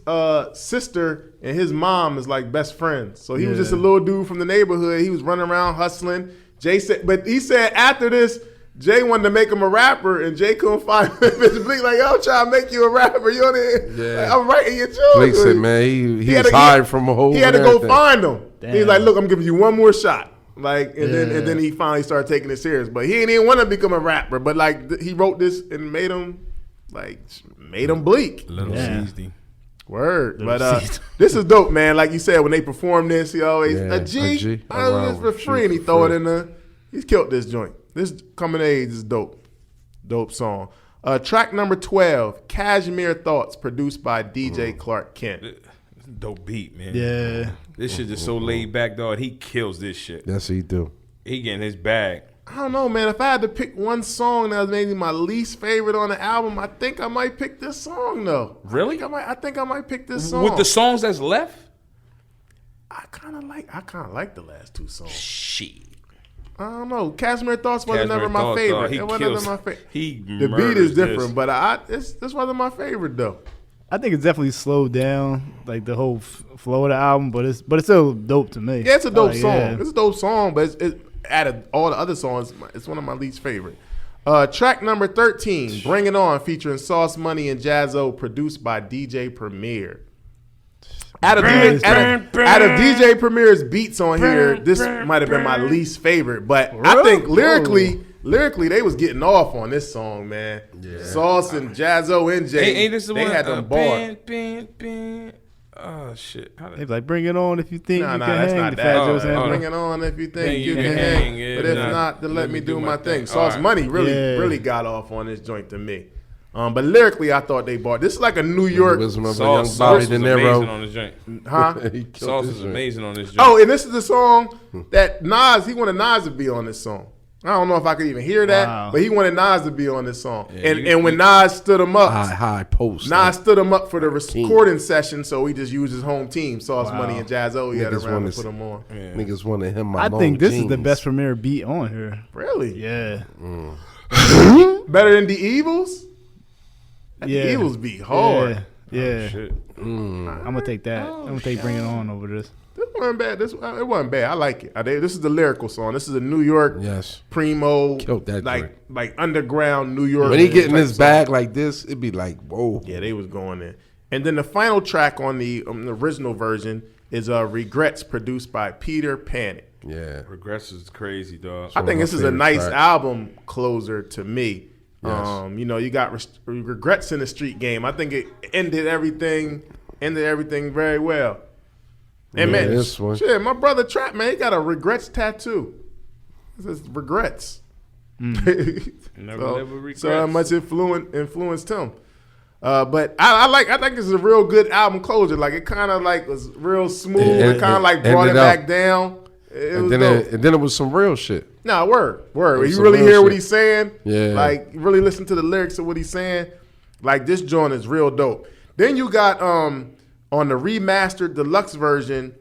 sister and his mom is like best friends. So he was Yeah. just a little dude from the neighborhood. He was running around hustling. Jay said, but he said after this, Jay wanted to make him a rapper, and Jay couldn't find Mr. Bleek. Like, yo, I'm trying to make you a rapper. You know what I mean? Yeah. Like, I'm writing your children. Blake said, man, he had was to- hired from a whole. He had to go find him. Damn. He's like, look, I'm giving you one more shot. Like, and Yeah. then he finally started taking it serious. But he didn't even want to become a rapper. But like, he wrote this and made him bleak. Little Yeah. seized him. Word. Little But seed. this is dope, man. Like you said, when they perform this, he always Yeah, a G. a G. Oh, Around it's for with free, you and he for throw it free. in the. He's killed this joint. This Coming of Age is dope. Dope song. Track number 12, Cashmere Thoughts, produced by DJ Clark Kent. Dope beat, man. Yeah. This shit is so laid back, dog. He kills this shit. That's what he do. He getting his bag. I don't know, man. If I had to pick one song that was maybe my least favorite on the album, I think I might pick this song though. Really? I think I might pick this song. With the songs that's left? I kind of like the last two songs. Shit. I don't know. Cashmere Thoughts wasn't Cashmere never my Thoughts, favorite. dog. He It wasn't kills- never my favorite. he The beat murders is different, this. but this wasn't my favorite though. I think it's definitely slowed down, like the whole flow of the album, but it's still dope to me. Yeah, it's a dope Like, song. yeah. It's a dope song, but it's out of all the other songs, it's one of my least favorite. Track number 13, Bring It On, featuring Sauce Money and Jazzo, produced by DJ Premier. Out of DJ Premier's beats on here, this might have been my least favorite, but I think lyrically they was getting off on this song, man. Yeah. Sauce and Jazzo and Jay, Ain't this the they one? had them bars. Bin. Oh, shit. How They be like, bring it on if you think Nah, you nah, can that's hang. not The that. Fat Joe Oh, sample. Bring it on if you think Think you you can can hang. hang, yeah, But if nah. not, then let me do my thing. All Sauce right. Money really got off on this joint to me. But lyrically, I thought they bought. This is like a New York, Wisdom of a Sauce, young Sauce Bobby is De amazing Niro. on this joint. huh? He killed Sauce this is joint. amazing on this joint. Oh, and this is the song that Nas, he wanted Nas to be on this song. I don't know if I could even hear that, Wow. but he wanted Nas to be on this song. Yeah, and when Nas stood him up, High post. Nas stood him up for the recording session, so he just used his home team, Sauce Wow. Money and Jazzo. He had Niggas around wanna to put him on. Niggas wanted him. My I long think this is the jeans. best Premier beat on here. Really? Yeah. Better than the Evils? The Yeah. Evils be hard. Yeah. Shit. I'm gonna take that. I'm gonna take Bring It On over this. This wasn't bad. It wasn't bad. I like it. This is the lyrical song. This is a New York Yes. primo, Killed that like underground New York. When he get in type his song. bag like this, it'd be like, whoa. Yeah, they was going in. And then the final track on the original version is Regrets, produced by Peter Panic. Yeah. Regrets is crazy, dog. I think my this is a favorite nice tracks. album closer to me. Yes. You got Regrets in the Street Game. I think it ended everything very well. And Yeah, man, this one. shit, my brother Trap, man, he got a Regrets tattoo. It says Regrets. Never live with regrets. So how much influenced him. But I think it's a real good album closure. Like it kind of like was real smooth. And- It kind of like and brought it ended up- back down. It was And dope. then it was some real shit. Nah, word. was You some really real hear what shit. he's saying? Yeah. Like, you really listen to the lyrics of what he's saying? Like, this joint is real dope. Then you got, on the remastered deluxe version,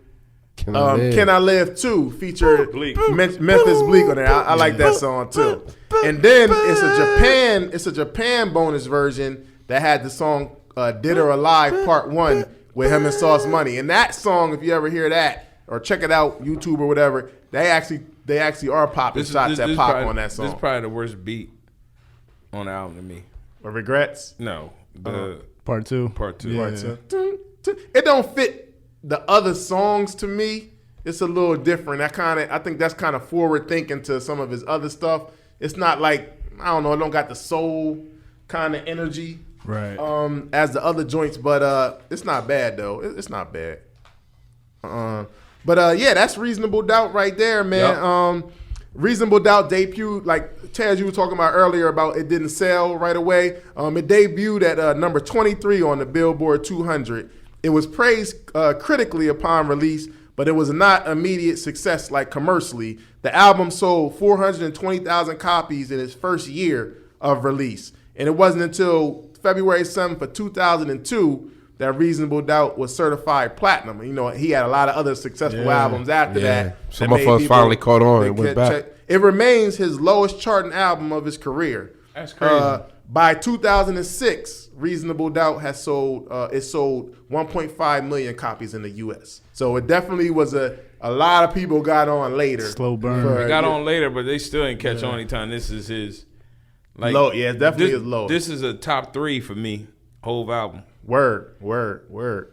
Can I live? Can I Live 2, featured Bleak. Memphis Bleak on there. I like that song, too. And then it's a Japan bonus version that had the song Dead or Alive Part 1 with him and Sauce Money. And that song, if you ever hear that, or check it out, YouTube or whatever, they actually are popping shots at Pop probably, on that This song. is probably the worst beat on the album to me. Or Regrets. No, the Part 2. part two. Yeah. It don't fit the other songs to me. It's a little different. I think that's kind of forward thinking to some of his other stuff. It's not like, I don't know, it don't got the soul kind of energy Right. as the other joints, but it's not bad though. It's not bad. But yeah, that's Reasonable Doubt right there, man. Yep. Reasonable Doubt debuted, like Taz, you were talking about earlier about it didn't sell right away. It debuted at number 23 on the Billboard 200. It was praised critically upon release, but it was not immediate success like commercially. The album sold 420,000 copies in its first year of release. And it wasn't until February 7th of 2002 that Reasonable Doubt was certified platinum. You know, he had a lot of other successful albums after that. Some that of made us people- finally caught on and went back. It remains his lowest charting album of his career. That's crazy. By 2006, Reasonable Doubt has sold it sold 1.5 million copies in the U.S. So it definitely was a lot of people got on later. Slow burn. For- Got on later, but they still didn't catch on anytime. This is his like Low, yeah, it definitely this, is low. This is a top 3 for me. Whole album. Word.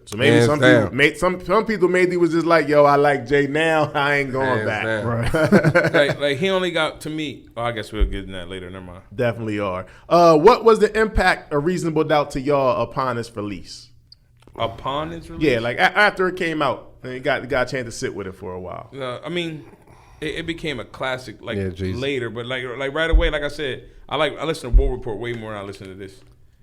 So maybe Hands some down. people some people maybe was just like, yo, I like Jay now. I ain't going Hands back. down. Right. like he only got to me. Oh, I guess we'll get in that later. Never mind. Definitely are. What was the impact of Reasonable Doubt to y'all upon its release? Upon its release, Yeah, like after it came out, and you got a chance to sit with it for a while. I mean, it became a classic like Yeah, Jay-Z. later, but like right away, like I said, I listen to War Report way more than I listen to this.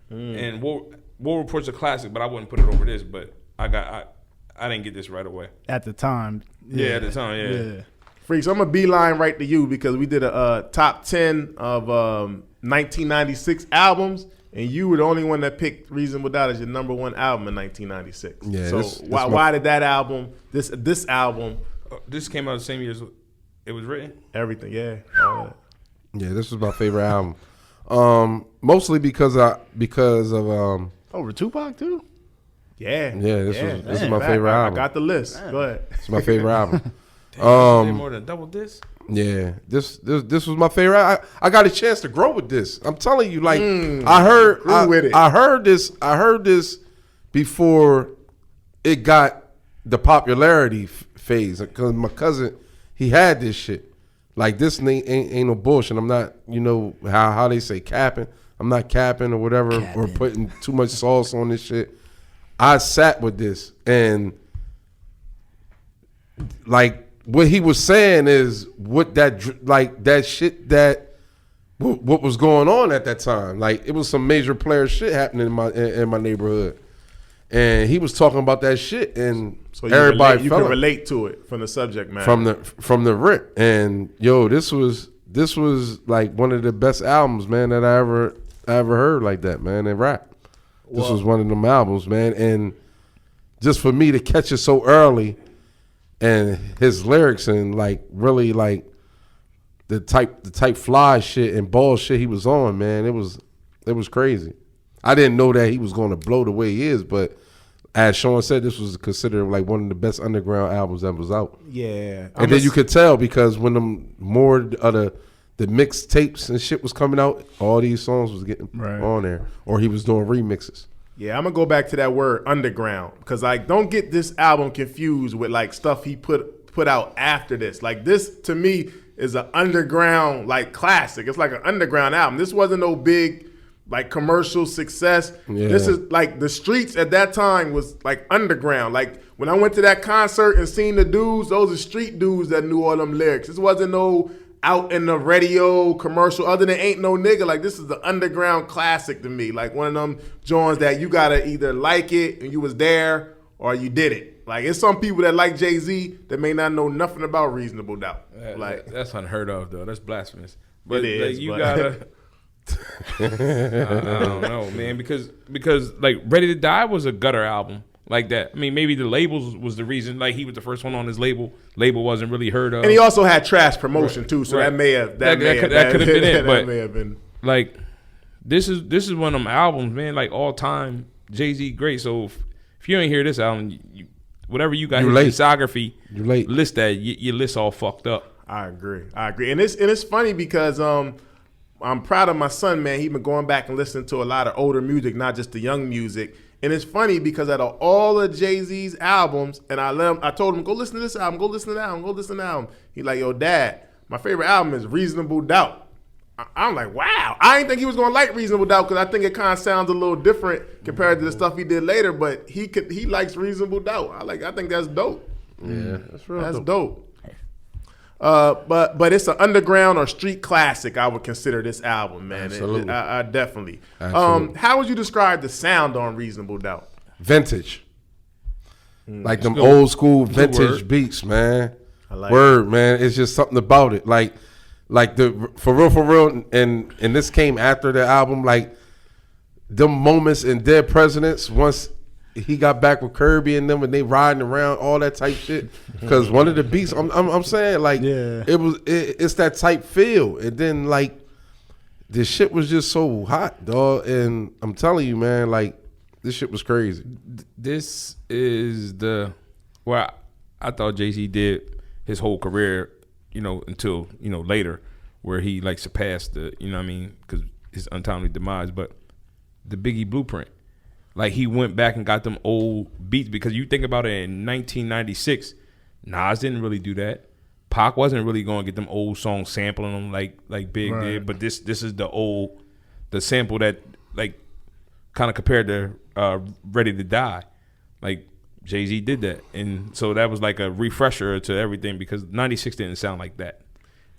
And War Report's a classic, but I wouldn't put it over this. But I didn't get this right away. At the time. Yeah, at the time, yeah. Freaks, I'm gonna beeline right to you because we did a top 10 of 1996 albums, and you were the only one that picked Reasonable Doubt as your number one album in 1996. Yeah, so this why did that album, this album, This came out the same year as it was written. everything, yeah, all that. Yeah, this was my favorite album. Mostly because of Over Tupac too? Yeah, this is my Fact. favorite I album. got the list. Go ahead. It's my favorite album. Did more than double this. Yeah, this was my favorite. I got a chance to grow with this. I'm telling you, like I heard with it. I heard this before it got the popularity phase. Because my cousin, he had this shit. Like this ain't no bullshit. I'm not, you know how they say capping. I'm not capping or whatever or putting too much sauce on this shit. I sat with this and like what he was saying is what that shit that what was going on at that time. Like it was some major player shit happening in my neighborhood, and he was talking about that shit, and So you everybody you felt can it relate to it from the subject matter. from the rip. And yo, this was like one of the best albums, man, that I ever heard like that, man, in rap. This was one of them albums, man, and just for me to catch it so early. And his lyrics and like really like the type fly shit and ball shit he was on, man, it was crazy. I didn't know that he was going to blow the way he is, but as Sean said, this was considered like one of the best underground albums that was out. Yeah, And then you could tell because when more of the mixed tapes and shit was coming out, all these songs was getting on there, or he was doing remixes. Yeah, I'm gonna go back to that word underground because like don't get this album confused with like stuff he put out after this. Like this to me is an underground like classic. It's like an underground album. This wasn't no big like commercial success. Yeah. This is like the streets at that time was like underground. Like when I went to that concert and seen the dudes, those are street dudes that knew all them lyrics. This wasn't no out in the radio commercial other than Ain't No Nigga. Like this is the underground classic to me. Like one of them joints that you gotta either like it and you was there or you did it. Like it's some people that like Jay-Z that may not know nothing about Reasonable Doubt. Like That's unheard of though. That's blasphemous. But It is, like, you but- gotta. I don't know, man, because like Ready to Die was a gutter album like that. I mean, maybe the labels was the reason. Like he was the first one on his label. Label wasn't really heard of. and he also had trash promotion too, so Right. that may have That could have been it, that but- may have been. like this is one of them albums, man. Like all time Jay-Z great. So if you ain't hear this album, you whatever you got You his late. discography, You late. list that your list all fucked up. I agree, and it's funny because I'm proud of my son, man. He been going back and listening to a lot of older music, not just the young music. And it's funny because out of all of Jay-Z's albums, and I told him, go listen to this album, go listen to that album, go listen to that album. He like, yo, Dad, my favorite album is Reasonable Doubt. I'm like, wow. I didn't think he was gonna like Reasonable Doubt because I think it kind of sounds a little different compared to the stuff he did later. But he likes Reasonable Doubt. I think that's dope. Yeah, that's real. That's dope. But it's an underground or street classic. I would consider this album, man. Absolutely. I definitely. Absolutely. How would you describe the sound on Reasonable Doubt? Vintage. Like them old school Good vintage word. beats, man. I like Word, man. It's just something about it. Like the for real, and this came after the album. Like them moments in Dead Presidents once he got back with Kirby and them and they riding around, all that type shit. Because one of the beats, I'm saying, like, Yeah. it's that type feel. And then like this shit was just so hot, dog. And I'm telling you, man, like this shit was crazy. This is where I thought Jay-Z did his whole career, until, later, where he like surpassed the, you know what I mean, because his untimely demise, but the Biggie blueprint. Like he went back and got them old beats, because you think about it, in 1996, Nas didn't really do that. Pac wasn't really going to get them old songs sampling them like Big Right. did, but this is the sample that like kind of compared to Ready to Die. Like Jay-Z did that, and so that was like a refresher to everything, because 96 didn't sound like that.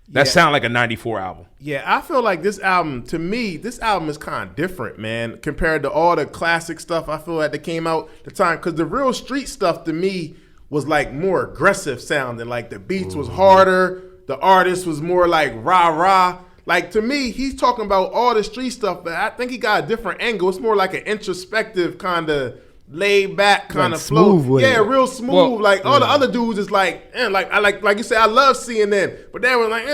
That Yeah. sounded like a 94 album. Yeah, I feel like this album, to me, this album is kind of different, man, compared to all the classic stuff I feel like that came out at the time. Because the real street stuff to me was like more aggressive sounding. Like the beats was harder, the artist was more like rah-rah. Like to me, he's talking about all the street stuff, but I think he got a different angle. It's more like an introspective kind of laid back kind Like of flow. smooth with Yeah, it. real smooth. Well, like all the other dudes is like, like you said, I love CNN, but they were like,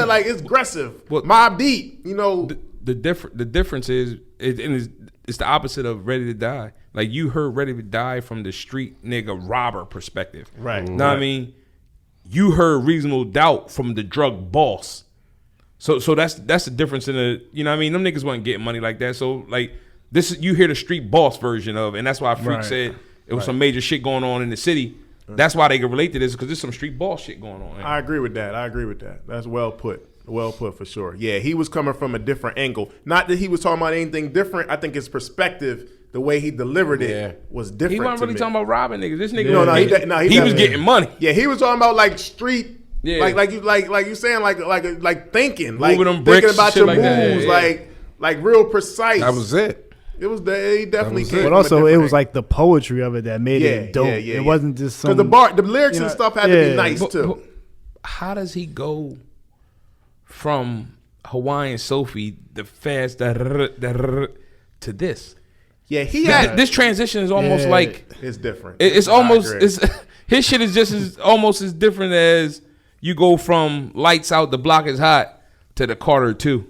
like it's aggressive. Well, Mobb Deep, The difference is it's the opposite of Ready to Die. Like you heard Ready to Die from the street nigga robber perspective. Right. Know what I mean? You heard Reasonable Doubt from the drug boss. So that's the difference in the, you know what I mean? Them niggas wasn't getting money like that. So like this is, you hear the street boss version of, and that's why Freak Right. said it was some major shit going on in the city. That's why they can relate to this, because there's some street boss shit going on. I agree with that. That's well put. Well put for sure. Yeah, he was coming from a different angle. Not that he was talking about anything different. I think his perspective, the way he delivered it, was different. He wasn't to really me. talking about robbing niggas. This nigga, No, he he was definitely- getting money. Yeah, he was talking about like street, Yeah. like you saying like thinking, like Moving them thinking bricks, about shit your like that. moves, Yeah, yeah. like real precise. That was it. It was he definitely was came it. from But a also, it different was angle. like the poetry of it that made it dope. It wasn't just some. because the lyrics you and know, stuff had to yeah. be nice But- too. but how does he go from Hawaiian Sophie, the fast to this? Yeah, he had. This transition is almost Yeah. like It's different. it's I almost agree. his shit is just as almost as different as you go from Lights Out, The Block Is Hot to the Carter 2.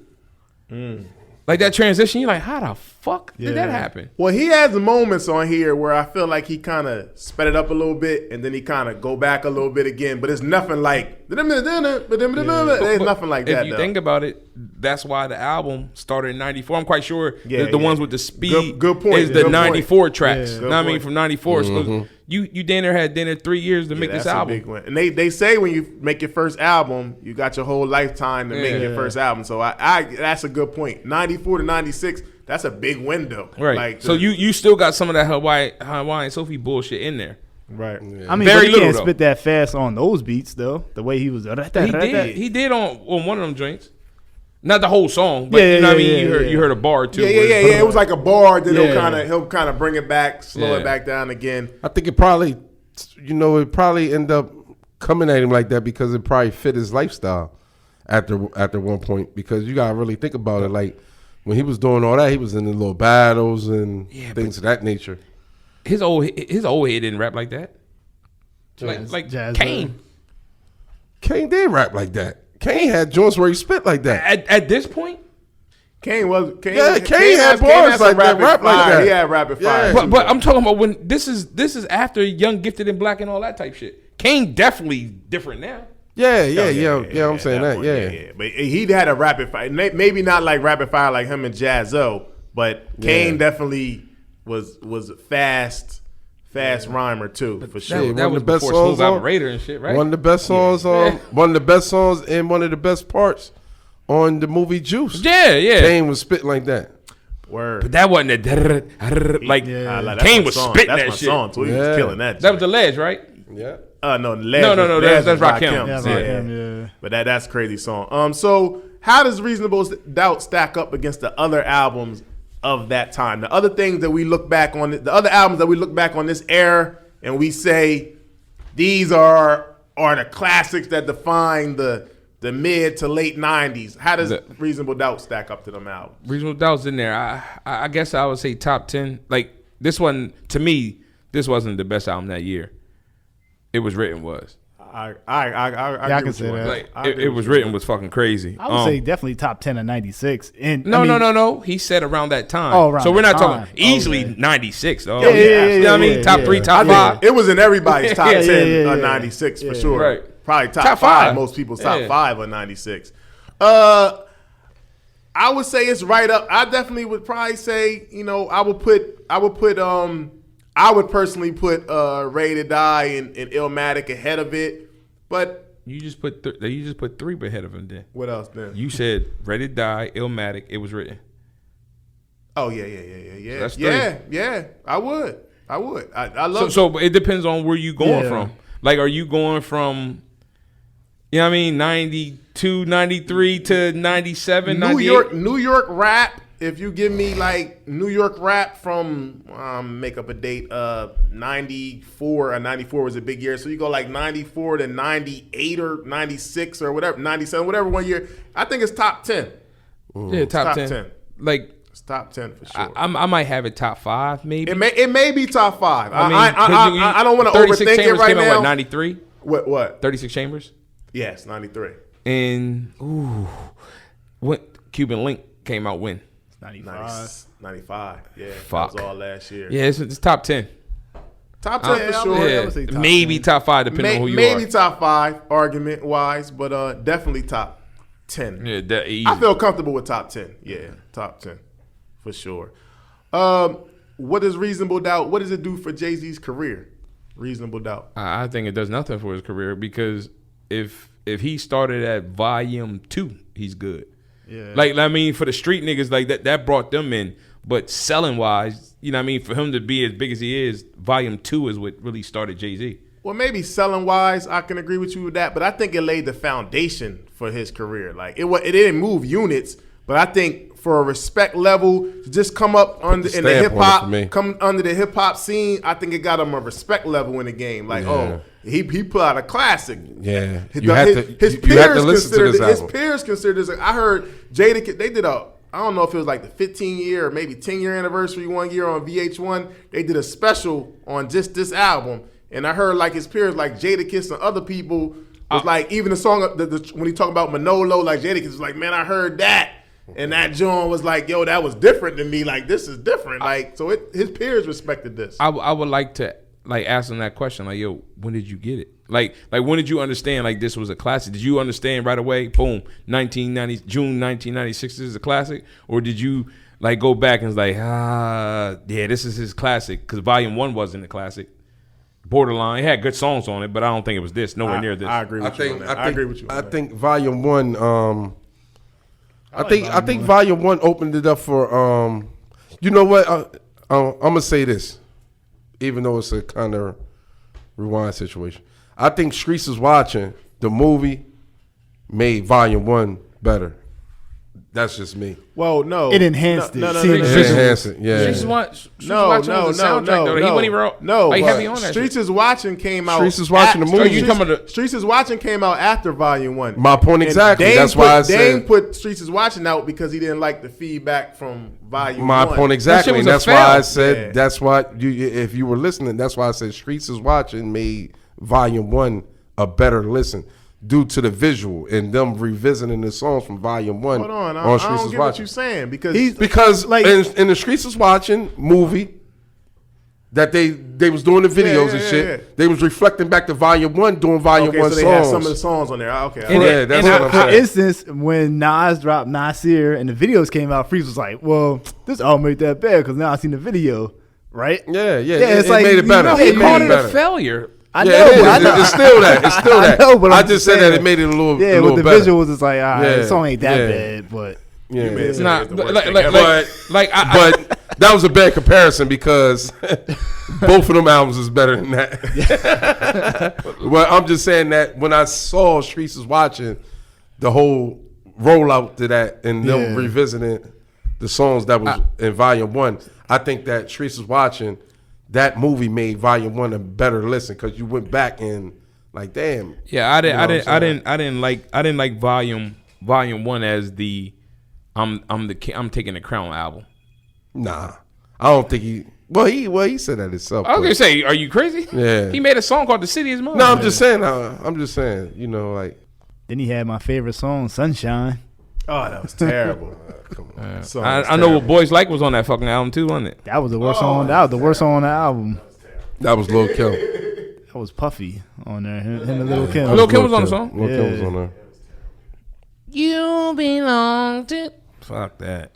Like that transition, you're like, how the fuck did that Yeah. happen? Well, he has moments on here where I feel like he kind of sped it up a little bit, and then he kind of go back a little bit again. But it's nothing like there's nothing like that. If you though. think about it, that's why the album started in '94. I'm quite sure Yeah, the yeah. ones with the speed Good point. is the Good point. '94 tracks. Yeah. You Good know what I mean? point. From '94. So you damn near had 3 years to make that's this a album. big one. And they say when you make your first album, you got your whole lifetime to make your first album. So I that's a good point. 94 to 96, that's a big window. Right. Like So you still got some of that Hawaiian Sophie bullshit in there. right. I mean, Very but he little, can't though. spit that fast on those beats though. The way he was. He did on one of them joints. Not the whole song, but Yeah, you know what I mean. yeah, You heard a bar or two. Yeah. where- It was like a bar. Then Yeah. he'll kind of bring it back, slow Yeah. it back down again. I think it probably end up coming at him like that because it probably fit his lifestyle after one point. Because you gotta really think about it. Like when he was doing all that, he was in the little battles and things of that nature. His old head didn't rap like that. Like Jazz Kane. Kane did rap like that. Kane had joints where he spit like that. At this point. Kane Yeah, Kane had bars some like that, rap like fire. that. He had rapid fire. Yeah. But I'm talking about when this is after Young, Gifted, and Black and all that type shit. Kane definitely different now. Yeah. I'm saying that. definitely, Yeah. But he had a rapid fire. Maybe not like rapid fire like him and Jazzo, but Kane definitely was fast rhymer too, for sure. one That of was the best before songs Smooth on- Operator and shit, right? One of the best songs one of the best songs and one of the best parts on the movie Juice. yeah. Kane was spitting like that. Word. But that wasn't like I like- that's Kane my was song. spitting That's that my shit. song too. He Yeah. was killing that. That was the Ledge, right? Yeah. No, No, that's Rakim. Yeah, Yeah. yeah. But that's a crazy song. So how does Reasonable Doubt stack up against the other albums of that time. The other things that we look back on, the other albums that we look back on this era, and we say these are the classics that define the mid to late 90s. How does Reasonable Doubt stack up to them albums? Reasonable Doubt's in there. I guess I would say top 10. Like this one, to me, this wasn't the best album that year. It Was Written was. I can say that. Like it was written was fucking crazy. I would say definitely top 10 of 96. And No. He said around that time. Oh, around so we're that not time. talking easily Okay. 96. Though. Yeah, You know what I mean? Top 3, top 5. It was in everybody's top 10 yeah, of yeah. 96 for sure. Right. Probably top Top 5. five. Most people's top Yeah. 5 of 96. I would say it's right up. I definitely would probably say, I would personally put Ready to Die and Illmatic ahead of it. But You just put 3 ahead of him. Then what else then? you said Ready to Die, Illmatic. It Was Written. Oh yeah. That's 3. Yeah. I would. I love. So it depends on where you going Yeah. from. Like, are you going from, 92, 93 to 97, 98? New York rap. If you give me like New York rap from make up a date, 94 or 94 was a big year. So you go like 94 to 98 or 96 or whatever, 97, whatever one year. I think it's top 10. Yeah, top 10. Like, It's top 10 for sure. I might have it top 5, maybe. It may be top 5. I mean, I don't want to 36 overthink it Chambers right came out, now. what, 93? What? 36 Chambers? Yes, 93. And, Cuban Link came out when? 95. 95. Yeah, Fuck. that was all last year. Yeah, it's top 10. Top 10 Yeah, for I sure. would- Yeah, would say top maybe 10. top 5, depending on who you Maybe are. top 5, argument wise, but definitely top 10. Yeah, that easy. I feel comfortable with top 10. Yeah, top 10 for sure. What is Reasonable Doubt? What does it do for Jay-Z's career? Reasonable Doubt. I think it does nothing for his career because if he started at volume 2, he's good. Yeah. Like, I mean, for the street niggas, like that brought them in. But selling wise, for him to be as big as he is, volume 2 is what really started Jay-Z. Well, maybe selling wise, I can agree with you with that, but I think it laid the foundation for his career. Like it didn't move units, but I think for a respect level to just come up in the stamp hip on it hop, for me. come under the hip hop scene, I think it got him a respect level in the game. Like, Yeah. he put out a classic. Yeah, His you had to listen to this His album. peers considered this. I heard Jada. They did I don't know if it was like the 15-year or maybe 10-year anniversary one year on VH1. They did a special on just this album, and I heard like his peers, like Jadakiss and other people, was like even the song when he talked about Manolo, like Jadakiss was like, man, I heard that, and that John was like, yo, that was different to me. Like this is different. Like so, his peers respected this. I would like to ask him that question, like, yo, when did you get it? Like when did you understand like this was a classic? Did you understand right away? Boom, June 1996 is a classic, or did you like go back and was like, yeah, this is his classic? Because Volume 1 wasn't a classic. Borderline, it had good songs on it, but I don't think it was this. Nowhere near this. I agree with you on that. I agree with you on I that. think Volume 1. I think Volume 1 opened it up for. You know what? I'm gonna say this, even though it's a kind of rewind situation. I think Streets is Watching the movie made Volume 1 better. That's just me. Well, no, It enhanced it. No, See, It enhanced it, yeah. Streets Watching No, was a soundtrack, though. He wasn't even like, heavy on that Streets shit. is Watching came out. Streets is Watching the movie. You talking about the- Streets is Watching came out after Volume 1. My point And exactly. Dame That's why I Dame said put Streets is Watching out because he didn't like the feedback from Volume 1. my point exactly. was And a that's why I fail. said Yeah. that's why if you were listening, that's why I said Streets is Watching made Volume 1 a better listen due to the visual and them revisiting the songs from Volume 1 Hold on, I Streets don't is get what Watching. you're saying because Because Like- in the Streets is Watching movie that they was doing the videos and yeah, shit, yeah. they was reflecting back to Volume 1 doing Volume okay, 1 so they songs. had some of the songs on there. Okay, And Yeah, that's what I'm For saying. instance, when Nas dropped Nasir and the videos came out, Freeze was like, well, this album ain't that bad because now I seen the video, right? Yeah, it's it like, made it you better. know, He it called made it a failure. I Yeah, know, it is. I know. It's still that. It's still I that. know, but I I'm just just said that saying. it made it a little, Yeah, a little with the better. visual was just like, all right, Yeah, the song ain't that yeah. bad, but Yeah. It's Not, the worst like, thing like, ever. like, But that was a bad comparison because both of them albums is better than that. Well, I'm just saying that when I saw Streets is Watching, the whole rollout to that and them Yeah. revisiting the songs that was in Volume 1. I think that Teresa's watching, that movie made Volume 1 a better listen because you went back and like, damn. Yeah, I didn't like Volume 1 as the I'm taking the crown album. Nah, I don't think he. Well, he said that himself. I was gonna say, are you crazy? Yeah. He made a song called "The City Is Mine." No, I'm just saying. You know, like. Then he had my favorite song, "Sunshine." Oh, that was terrible. Come on. I know what Boys Like was on that fucking album too, wasn't it? That was the worst song. That was the worst song on the album. That was Lil Kim. That was Puffy on there. Him and Lil Kim. Lil Kim was on the song? Lil Kim was Yeah. on there. You belong to. Fuck that.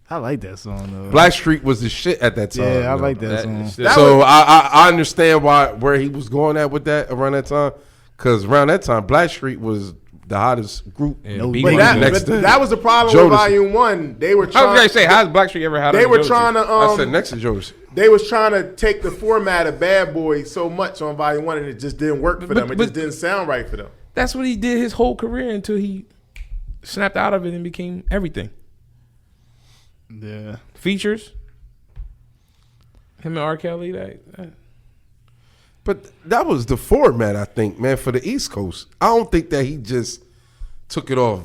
I like that song though. Blackstreet was the shit at that time. Yeah, I though. like that song. So I understand where he was going at with that around that time, because around that time Blackstreet was the hottest group. Yeah, No, Big but One. next to that was the problem Jodeci. with Volume 1. They were I trying. was gonna say, how's Blackstreet ever had? They were trying to. I said next to Jodeci. They was trying to take the format of Bad Boy so much on Volume 1, and it just didn't work for them. It just didn't sound right for them. That's what he did his whole career until he snapped out of it and became everything. Yeah. Features. Him and R. Kelly. That. But that was the format, I think, man, for the East Coast. I don't think that he just took it off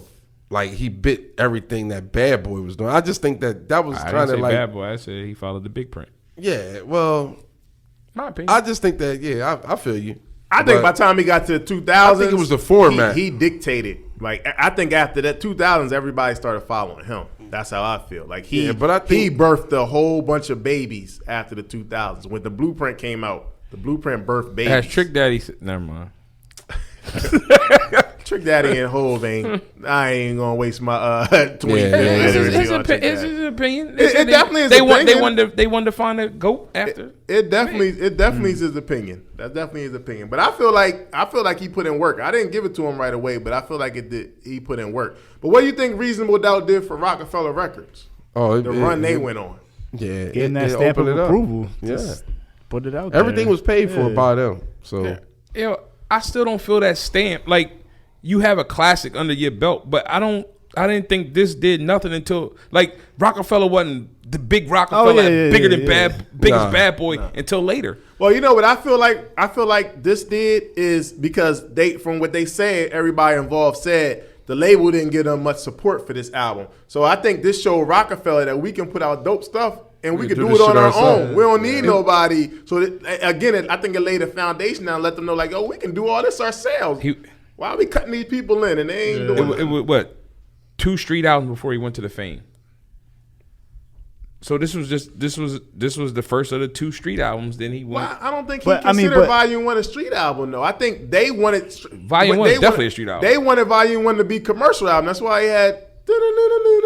like he bit everything that Bad Boy was doing. I just think that was I kind didn't say of like, Bad Boy. I said he followed the big print. yeah. Well, My opinion. I just think that, yeah, I feel you. I think But by the time he got to the 2000s, I think it was the format. He dictated. Like I think after that 2000s, everybody started following him. That's how I feel. Like he, Yeah, but I think- he birthed a whole bunch of babies after the 2000s. When the Blueprint came out, the Blueprint birthed babies. Has Trick Daddy. Never mind. Trick Daddy and Hov ain't. I ain't gonna waste my 20 Yeah, minutes. yeah, It's his opinion. They It said definitely is They opinion. wanted to find a goat after. It definitely is his opinion. That's definitely his opinion. But I feel like he put in work. I didn't give it to him right away, but I feel like he put in work. But what do you think Reasonable Doubt did for Rockefeller Records? Oh, The run they went on. Yeah, Getting that stamp of opened it up. approval. Yeah, Just put it out there. everything was paid for Yeah. by them. So I still don't feel that stamp. Like you have a classic under your belt, but I didn't think this did nothing until like Rockefeller wasn't the big Rockefeller, bigger than biggest Bad Boy until later. Well, you know what I feel like? I feel like this did is because from what they said, everybody involved said the label didn't give them much support for this album. So I think this showed Rockefeller that we can put out dope stuff and we can do this it on shit our ourselves. own. We don't need nobody. So again, I think it laid a foundation down, let them know like, oh, we can do all this ourselves. Why are we cutting these people in and they ain't doing it? It was what 2 street albums before he went to the Fame. So this was the first of the 2 street albums. Then he went. Well, I don't think he But, I mean, considered but- Volume 1 a street album, though. I think they wanted Volume 1 is definitely a street album. They wanted Volume 1 to be commercial album. That's why he had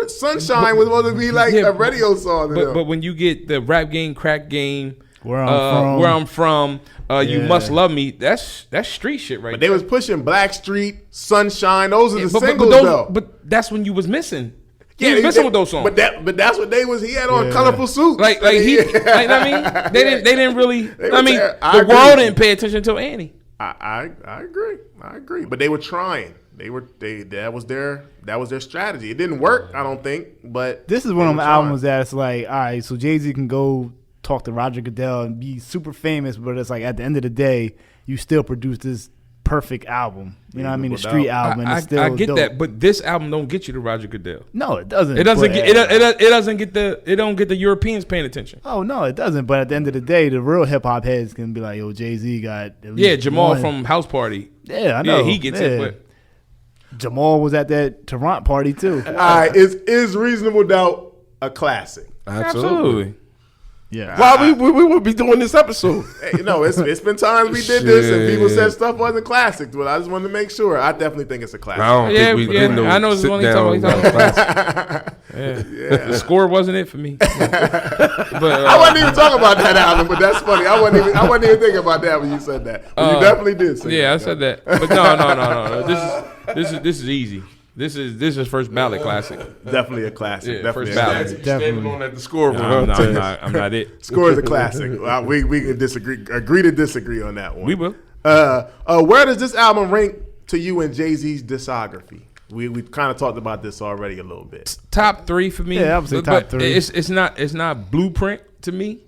Sunshine was supposed to be like Yeah, a radio song. But when you get the Rap Game, Crack Game, Where I'm from, You Yeah. Must Love Me, that's street shit right But they was pushing Blackstreet, Sunshine. Those are the but, singles, those, though. but that's when you was missing. He Yeah, was missing with those songs. But that's what they was. He had on Yeah. colorful suits. like he, like I mean, they didn't really. They I were mean, ter- I the agree. world didn't pay attention until Annie. I agree. But they were trying. That was their strategy. It didn't work, I don't think. But This is they one of were them trying. albums that's like, all right, so Jay-Z can go talk to Roger Goodell and be super famous, but it's like at the end of the day, you still produce this perfect album. You know what I mean? A Without- street album. And it's still I get dope. that, but this album don't get you to Roger Goodell. No, it doesn't. It doesn't but- get it doesn't get the Europeans paying attention. Oh no, it doesn't. But at the end of the day, the real hip hop heads can be like, "Yo, Jay-Z got at least Yeah, Jamal one." from House Party. Yeah, I know. Yeah, he gets it, Yeah. but Jamal was at that Toronto party too. All right, is Reasonable Doubt a classic? absolutely. Yeah, Why we would be doing this episode? Hey, it's been times we did this and people Shit. said stuff wasn't classics. But I just wanted to make sure. I definitely think it's a classic. I don't Yeah, think we yeah, did no I know it's sit only down. talking about The score wasn't it for me. But I wasn't even talking about that album, but that's funny. I wasn't even thinking about that when you said that. But you definitely did say yeah, I that. said that. But no. This is easy. This is first ballot classic. Definitely a classic. Yeah, definitely first a ballot. classic. Standing on at the score. I'm not it. Score is a classic. We can agree to disagree on that one. We will. Where does this album rank to you in Jay-Z's discography? We kind of talked about this already a little bit. Top 3 for me. Yeah, I would say top 3. It's not Blueprint to me,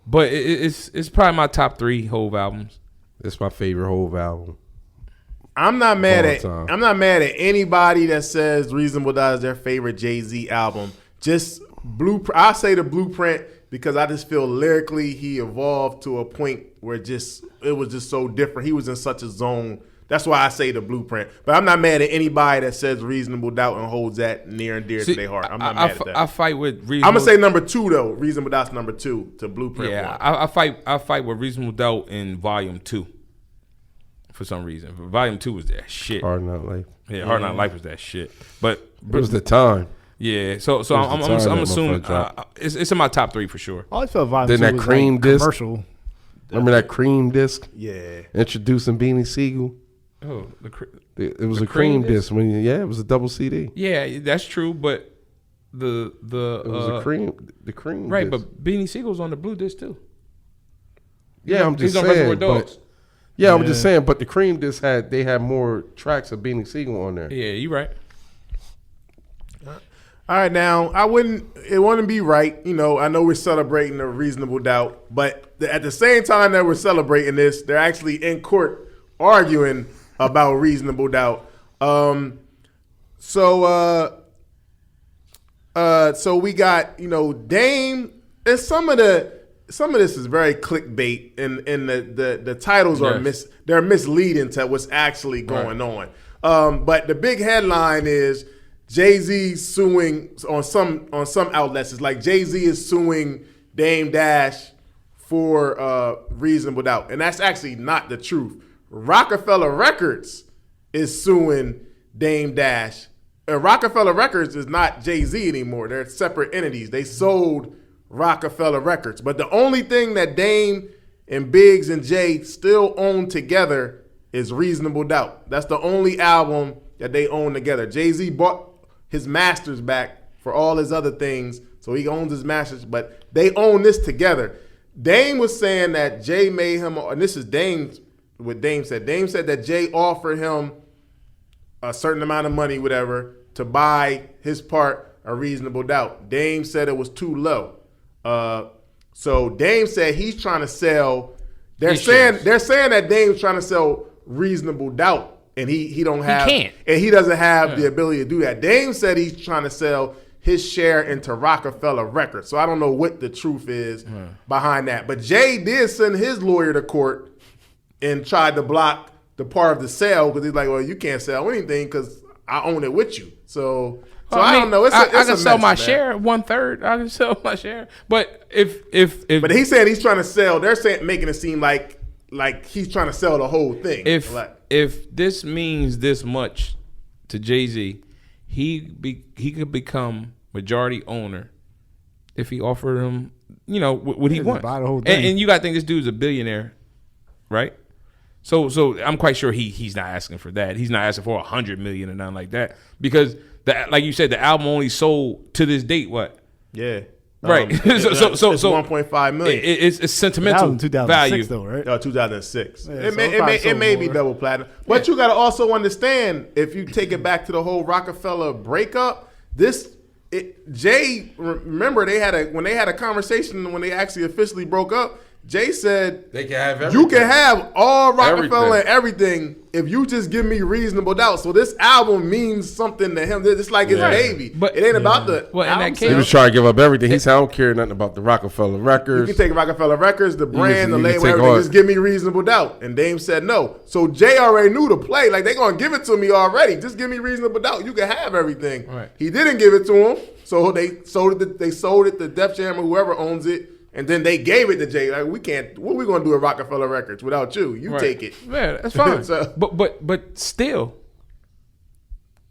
but it's probably my top 3 Hove albums. It's my favorite Hove album. I'm not mad All at time. I'm not mad at anybody that says Reasonable Doubt is their favorite Jay-Z album. Just Blueprint. I say the Blueprint because I just feel lyrically he evolved to a point where it was just so different. He was in such a zone. That's why I say the Blueprint. But I'm not mad at anybody that says Reasonable Doubt and holds that near and dear to their heart. I'm not mad at that. I fight with Reasonable. I'm gonna say number 2 though. Reasonable Doubt's number 2 to Blueprint. Yeah, 1. I fight with Reasonable Doubt in Volume 2 for some reason. Volume 2 was that shit. Hard Knock Life. Yeah, Hard Knock Life was that shit. But It was the time. yeah, so was I'm the time that assuming motherfucker dropped. it's in my top 3 for sure. I always felt Volume Then 2 that was Cream like disc. commercial. Remember that Cream disc Yeah. introducing Beanie Siegel? Oh, It was The a Cream Cream disc. It was a double CD. yeah, that's true. But the It was the Cream. right, disc. but Beanie Siegel's on the blue disc too. Yeah, I'm just He's on Reservoir saying. Dogs. But, yeah, I'm just saying. But the Cream disc had more tracks of Beanie Siegel on there. Yeah, you right. All right, now it wouldn't be right. You know, I know we're celebrating a Reasonable Doubt, but at the same time that we're celebrating this, they're actually in court arguing about Reasonable Doubt. So we got, Dame, and some of this is very clickbait, and the titles are they're misleading to what's actually going on. But the big headline is Jay-Z suing on some outlets. It's like Jay-Z is suing Dame Dash for Reasonable Doubt, and that's actually not the truth. Rockefeller Records is suing Dame Dash. Rockefeller Records is not Jay-Z anymore. They're separate entities. They sold Rockefeller Records. But the only thing that Dame and Biggs and Jay still own together is Reasonable Doubt. That's the only album that they own together. Jay-Z bought his masters back for all his other things, so he owns his masters, but they own this together. Dame was saying that Jay made him, and this is what Dame said. Dame said that Jay offered him a certain amount of money, whatever, to buy his part of Reasonable Doubt. Dame said it was too low. So Dame said he's trying to sell. They're saying that Dame's trying to sell Reasonable Doubt, and he don't have, can't. and he doesn't have the ability to do that. Dame said he's trying to sell his share into Rockefeller Records. So I don't know what the truth is behind that. But Jay did send his lawyer to court and tried to block the part of the sale because he's like, well, you can't sell anything because I own it with you. So I don't know. I can mess, sell my man. share 1/3. I can sell my share, but if But he's saying he's trying to sell. They're saying making it seem like he's trying to sell the whole thing. if this means this much to Jay-Z, he could become majority owner if he offered him, what he wants. buy the whole thing. And you got to think this dude's a billionaire, right? So I'm quite sure he's not asking for that. He's not asking for $100 million or nothing like that because like you said, the album only sold to this date what? Yeah. Right. So it's 1.5 million. It's sentimental That was in 2006 value. though, right? 2006. Yeah, it so may, it probably it may sold be more. double platinum. But you got to also understand, if you take it back to the whole Rockefeller breakup, Jay, remember when they had a conversation when they actually officially broke up, Jay said, They can have you everything. can have all Rockefeller Everything. and everything if you just give me Reasonable Doubt. So this album means something to him. It's like his baby. But- it ain't about the Well, in album that case- He sales. was trying to give up everything. He said, I don't care nothing about the Rockefeller You Records. can take Rockefeller Records, the brand, the you can label, take everything. all- Just give me Reasonable Doubt. And Dame said no. So Jay already knew the play. Like, they going to give it to me already. Just give me Reasonable Doubt. You can have everything. Right. He didn't give it to him. So they sold it to Def Jam or whoever owns it. And then they gave it to Jay. Like, what we going to do at Rockefeller Records without you? You Right. take it. Yeah, that's fine. So- but still,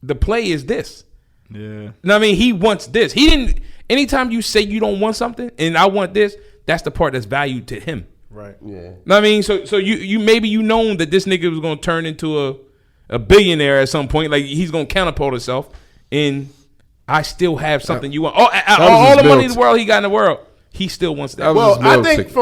the play is this. Yeah. No, I mean, he wants this. He didn't. Anytime you say you don't want something and I want this, that's the part that's valued to him. Right. Yeah. No, I mean, so you maybe known that this nigga was gonna turn into a billionaire at some point. Like he's gonna counterpart himself, and I still have something you want. All was the his money in build. the world he got in the world. he still wants that. That was Well, his I meal think ticket.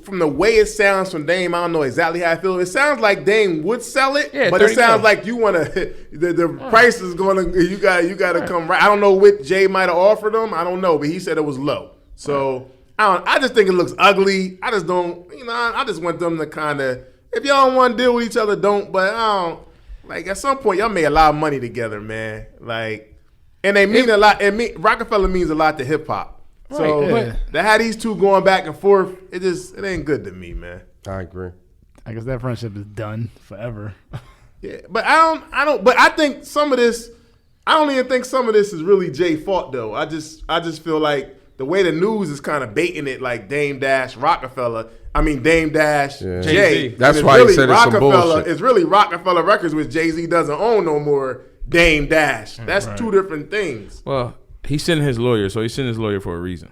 from the way it sounds from Dame, I don't know exactly how I feel. It sounds like Dame would sell it, Yeah, but it 30 sounds mil. like you want to. The price is going to. You got to come right. I don't know what Jay might have offered him. I don't know, but he said it was low. So I just think it looks ugly. I just don't. I just want them to kind of. If y'all don't want to deal with each other, don't. But I don't. Like at some point, y'all made a lot of money together, man. Like, and they mean a lot. Rockefeller means a lot to hip hop. So Right, yeah. to have these two going back and forth, it ain't good to me, man. I agree. I guess that friendship is done forever. Yeah, but I don't. But I think some of this, I don't even think some of this is really Jay's fault though. I just feel like the way the news is kind of baiting it, like Dame Dash Rockefeller. I mean Dame Dash Yeah. Jay. Jay-Z. And That's it's why he said it's some Rockefeller. bullshit. It's really Rockefeller Records, which Jay-Z doesn't own no more. Dame Dash. That's two different things. Well, he's sending his lawyer, so he's sending his lawyer for a reason.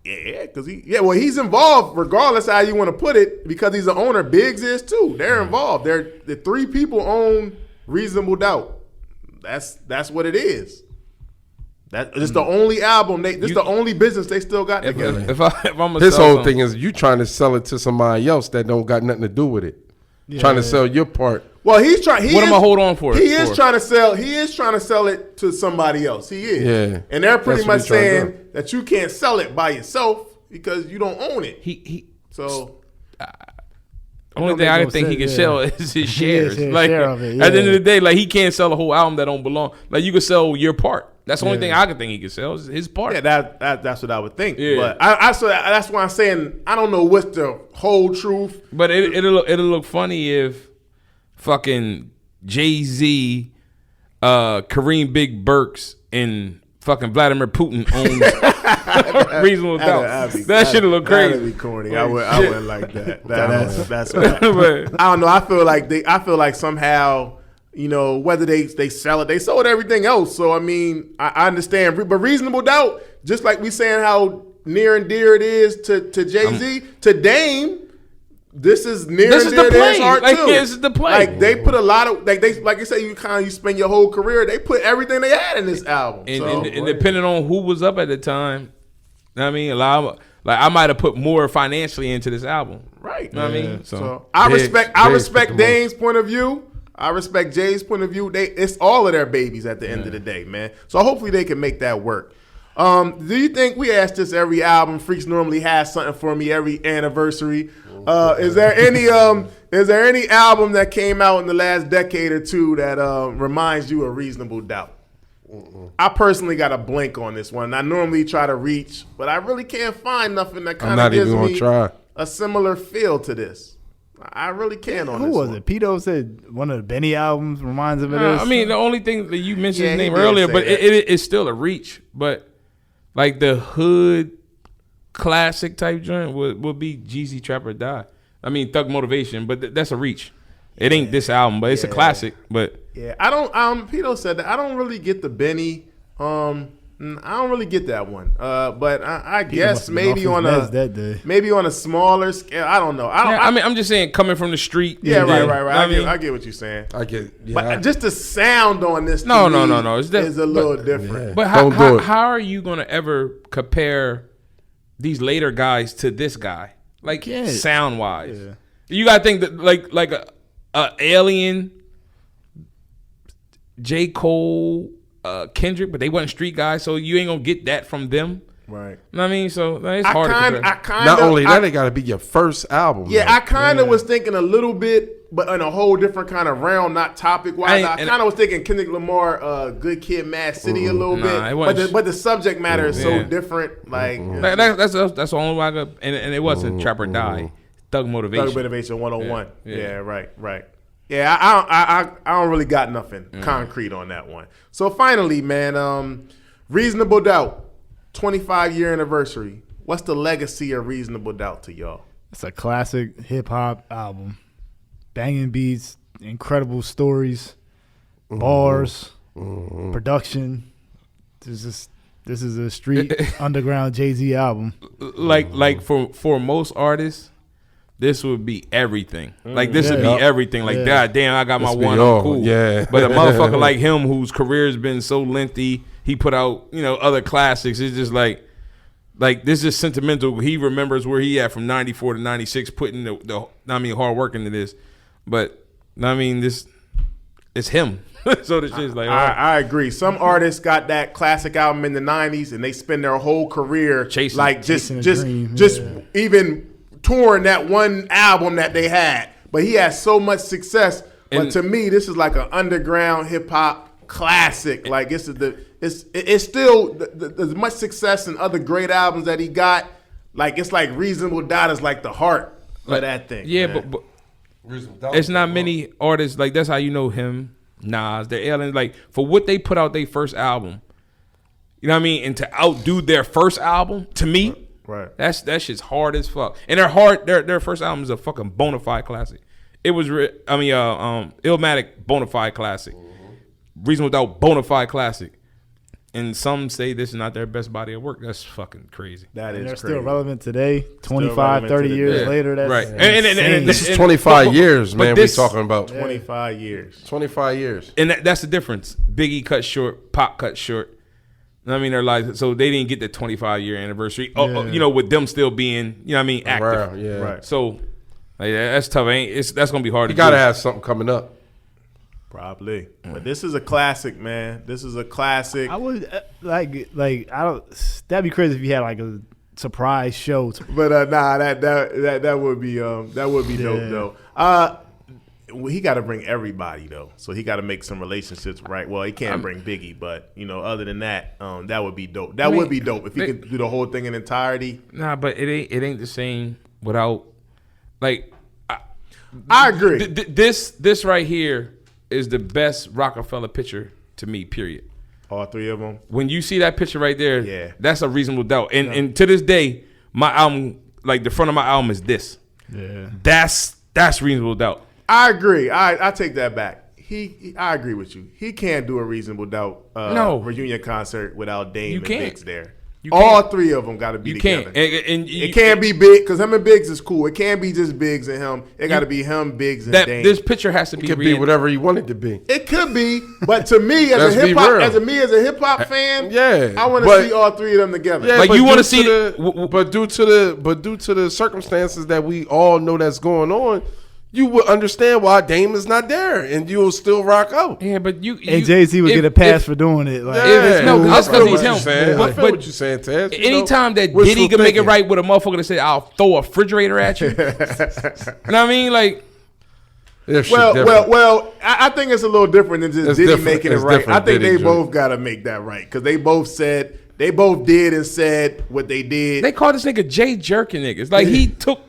Yeah, because he's involved regardless how you want to put it because he's the owner. Biggs is too. They're involved. The three people own Reasonable Doubt. That's what it is. It's the only album. This the only business they still got together. If I'm gonna His sell whole something- thing is you trying to sell it to somebody else that don't got nothing to do with it. Trying to sell your part. Well, he's trying. What am I hold on for? He is for? trying to sell. He is trying to sell it to somebody else. He is. Yeah. And they're pretty That's what much he's trying to saying that you can't sell it by yourself because you don't own it. He So only don't thing make I no can think he can sense, sell yeah. is his shares. his Like share of it, at the end of yeah. the day, like he can't sell a whole album that don't belong. Like you could sell your part. That's the only Yeah. thing I can think he can sell is his part. yeah, that's what I would think. Yeah. But so that's why I'm saying I don't know what's the whole truth. But it'll look funny if fucking Jay-Z, Kareem Big Burks, and fucking Vladimir Putin owns Reasonable Doubt. That should look crazy. That'd be corny. I Like, wouldn't like that. That's But- I don't know. I feel like somehow, whether they sell it, they sold everything else. So I mean, I understand. But Reasonable Doubt, just like we saying how near and dear it is to Jay-Z, to Dame, this is near This and is dear the to his play. heart Like, too. this is the play. Like they put a lot of like you say you spend your whole career. They put everything they had in this album. and depending on who was up at the time, I mean, I might have put more financially into this album. Right. Know what I mean? So I Biggs respect put the Dame's point of view. I respect Jay's point of view. It's all of their babies at the end of the day, man. So hopefully they can make that work. Do you think we ask this every album? Freaks normally has something for me every anniversary. Is there any album that came out in the last decade or two that reminds you of Reasonable Doubt? I personally got a blank on this one. I normally try to reach, but I really can't find nothing that I'm kind of not gives even gonna me try. a similar feel to this. I really can't on Who this was one. it? Pito said one of the Benny albums reminds him of Nah, this. I mean, the only thing that you mentioned Yeah, his he name did earlier, say but that. it's still a reach. But like the hood classic type joint would be Jeezy Trap or Die. I mean, Thug Motivation, but that's a reach. It ain't this album, but it's a classic. But Yeah, I don't. Pito said that I don't really get the Benny. I don't really get that one. But I guess must have been maybe off on his a meds that day. maybe on a smaller scale. I don't know. I mean, I'm just saying, coming from the street. yeah, and then- right. I mean, I get what you're saying. I get. Yeah, But just the sound on this, to No, me no. It's is a little different. But Don't do it. how are you gonna ever compare these later guys to this guy? Like can't. sound wise, you gotta think that like a Alien, J. Cole, Kendrick, but they wasn't street guys, so you ain't gonna get that from them. Right. You know what I mean? So it's I hard to kind compare. Not only that, it got to be your first album. Yeah, man. I kind of was thinking a little bit, but in a whole different kind of realm, not topic wise. I And- kind of was thinking Kendrick Lamar, Good Kid, Mad City a little Nah, it bit, wasn't- but the subject matter is so Yeah. different. Like That's the only way I could, and it wasn't Trap or Die, Thug Motivation. Thug Motivation 101. Yeah. Yeah, right. Yeah, I don't really got nothing concrete on that one. So finally, man, Reasonable Doubt, 25-year anniversary. What's the legacy of Reasonable Doubt to y'all? It's a classic hip hop album. Banging beats, incredible stories, bars, production. This is a street underground Jay-Z album. Like for most artists, this would be everything. Like this would be Yeah. everything. Like Yeah. God damn, I got my This be one. all, I'm cool. yeah. But a motherfucker like him, whose career has been so lengthy, he put out other classics. It's just like like this is sentimental. He remembers where he at from 94 to 96, putting hard work into this. But I mean, it's him. So the shit's like, I agree. Some artists got that classic album in the '90s, and they spend their whole career Chasing a dream, even touring that one album that they had. But he has so much success. But And- to me, this is like an underground hip hop classic. Like it's still there's much success in other great albums that he got. Like it's like Reasonable Doubt is like the heart of that thing. yeah, man. but it's not many artists like that's how you know him. Nas, they're aliens. Like for what they put out their first album, you know what I mean, and to outdo their first album, to me, Right. that shit's hard as fuck. And their first album is a fucking bona fide classic. It was, Illmatic bona fide classic, Reasonable Doubt bona fide classic. And some say this is not their best body of work. That's fucking crazy. That And is they're crazy. still relevant today, 25, relevant 30 to the years day. later. That's Right. insane. This is 25 years, man. We talking about 25 years. 25 years. And that's the difference. Biggie cut short, Pop cut short. You know what I mean, their lives, so they didn't get the 25-year anniversary. With them still being, you know what I mean, active. Wow, yeah. Right. So like, that's tough. That's gonna be hard. You to got to do. have something coming up. Probably. But this is a classic, man. This is a classic. I would like I don't. That'd be crazy if you had like a surprise show. But that would be dope though. He got to bring everybody though, so he got to make some relationships right. Well, he can't bring Biggie, but other than that, that would be dope. That would be dope if he could do the whole thing in entirety. Nah, but it ain't the same without like I agree. this right here is the best Rockefeller picture to me. Period. All three of them. When you see that picture right there, Yeah. that's a Reasonable Doubt. And to this day, my album, like the front of my album is this. Yeah. That's Reasonable Doubt. I agree. I take that back. I agree with you. He can't do a Reasonable Doubt reunion concert without Dame You and can't. Biggs there. You All can't. three of them got to be You together. can't. And It can't be Big because him and Biggs is cool. It can't be just Biggs and him. It got to be him, Biggs, and Dame. this picture has to It be could be whatever you want it to be. It could be, but to me Let's as a be hip hop, real. as a hip hop fan, Yeah, I want but- to see all three of them together. Yeah, Like, but you wanna due see to due to the circumstances that we all know that's going on, you will understand why Dame is not there, and you will still rock out. Yeah, but you And Jay-Z would get a pass for doing it. Like, Yeah, no, that's I 'cause feel he's what you're him. saying. But- I feel but what you're saying, Taz. You know, anytime that wishful Diddy can make it thinking. right with a motherfucker that say, I'll throw a refrigerator at you. You know what I mean? Like, That shit Well, different. I think it's a little different than just It's Diddy different. making it It's right. different I think Diddy they joint. both got to make that right because they both did and said what they did. they call this nigga Jay Jerkin niggas. Like, he took,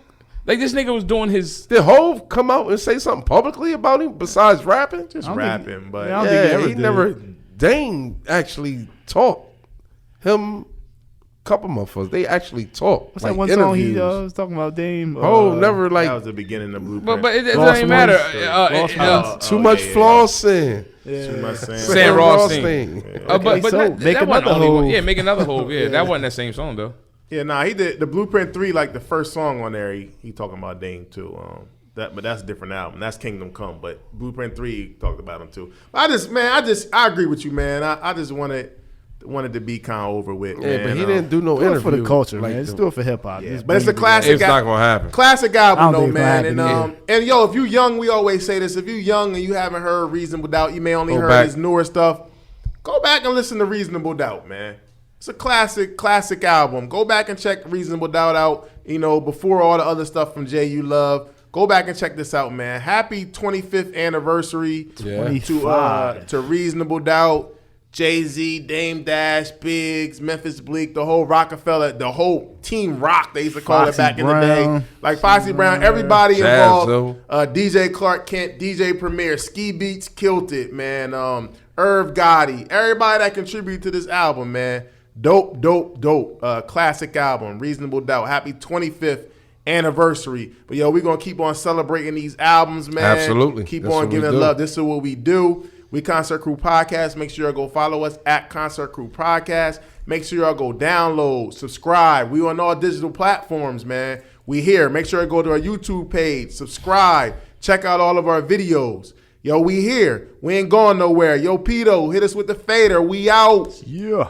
like, this nigga was doing his, Did Hov come out and say something publicly about him besides rapping? just I don't rapping, but I don't think he ever he did. never. Dame actually talked. Him, couple motherfuckers. They actually talked. What's like that one song he interviews. was talking about Dame? Hov never that like was the beginning of Blueprint. but it Lost doesn't even matter. Ones. Lost too much flossing. Too much saying. Sam Rothstein. Rothstein. But so that, make that wasn't another only one. Hov. Yeah, make another Hov. Yeah, that wasn't that same song, though. Yeah, nah, he did the Blueprint 3, like the first song on there. He talking about Dame too. But that's a different album. That's Kingdom Come. But Blueprint 3 he talked about him too. But I agree with you, man. I just wanted to be kind of over with. Yeah, man. but he didn't do no Do it interview for the culture, like man. Just the- do it for hip hop. Yeah, Just but it's bring a it classic. It's not gonna happen. Classic I album don't though, think it's man. gonna And yo, if you young, we always say this. If you young and you haven't heard Reasonable Doubt, you may only Go heard back. his newer stuff. Go back and listen to Reasonable Doubt, man. It's a classic album. Go back and check Reasonable Doubt out. Before all the other stuff from Jay you love. Go back and check this out, man. Happy 25th anniversary Yeah. 25. to Reasonable Doubt. Jay-Z, Dame Dash, Biggs, Memphis Bleak, the whole Rockefeller, the whole Team Rock, they used to call it Foxy back in the Brown. day. Like Foxy Brown, everybody Jazz, involved. DJ Clark Kent, DJ Premier, Ski Beats killed it, man. Irv Gotti, everybody that contributed to this album, man. Dope. Classic album, Reasonable Doubt. Happy 25th anniversary. But yo, we're going to keep on celebrating these albums, man. Absolutely. Keep That's on what we giving do. love. This is what we do. We Concert Crew Podcast. Make sure y'all go follow us at Concert Crew Podcast. Make sure y'all go download, subscribe. We on all digital platforms, man. We here. Make sure you go to our YouTube page, subscribe, check out all of our videos. Yo, we here. We ain't going nowhere. Yo, Pito, hit us with the fader. We out. Yeah.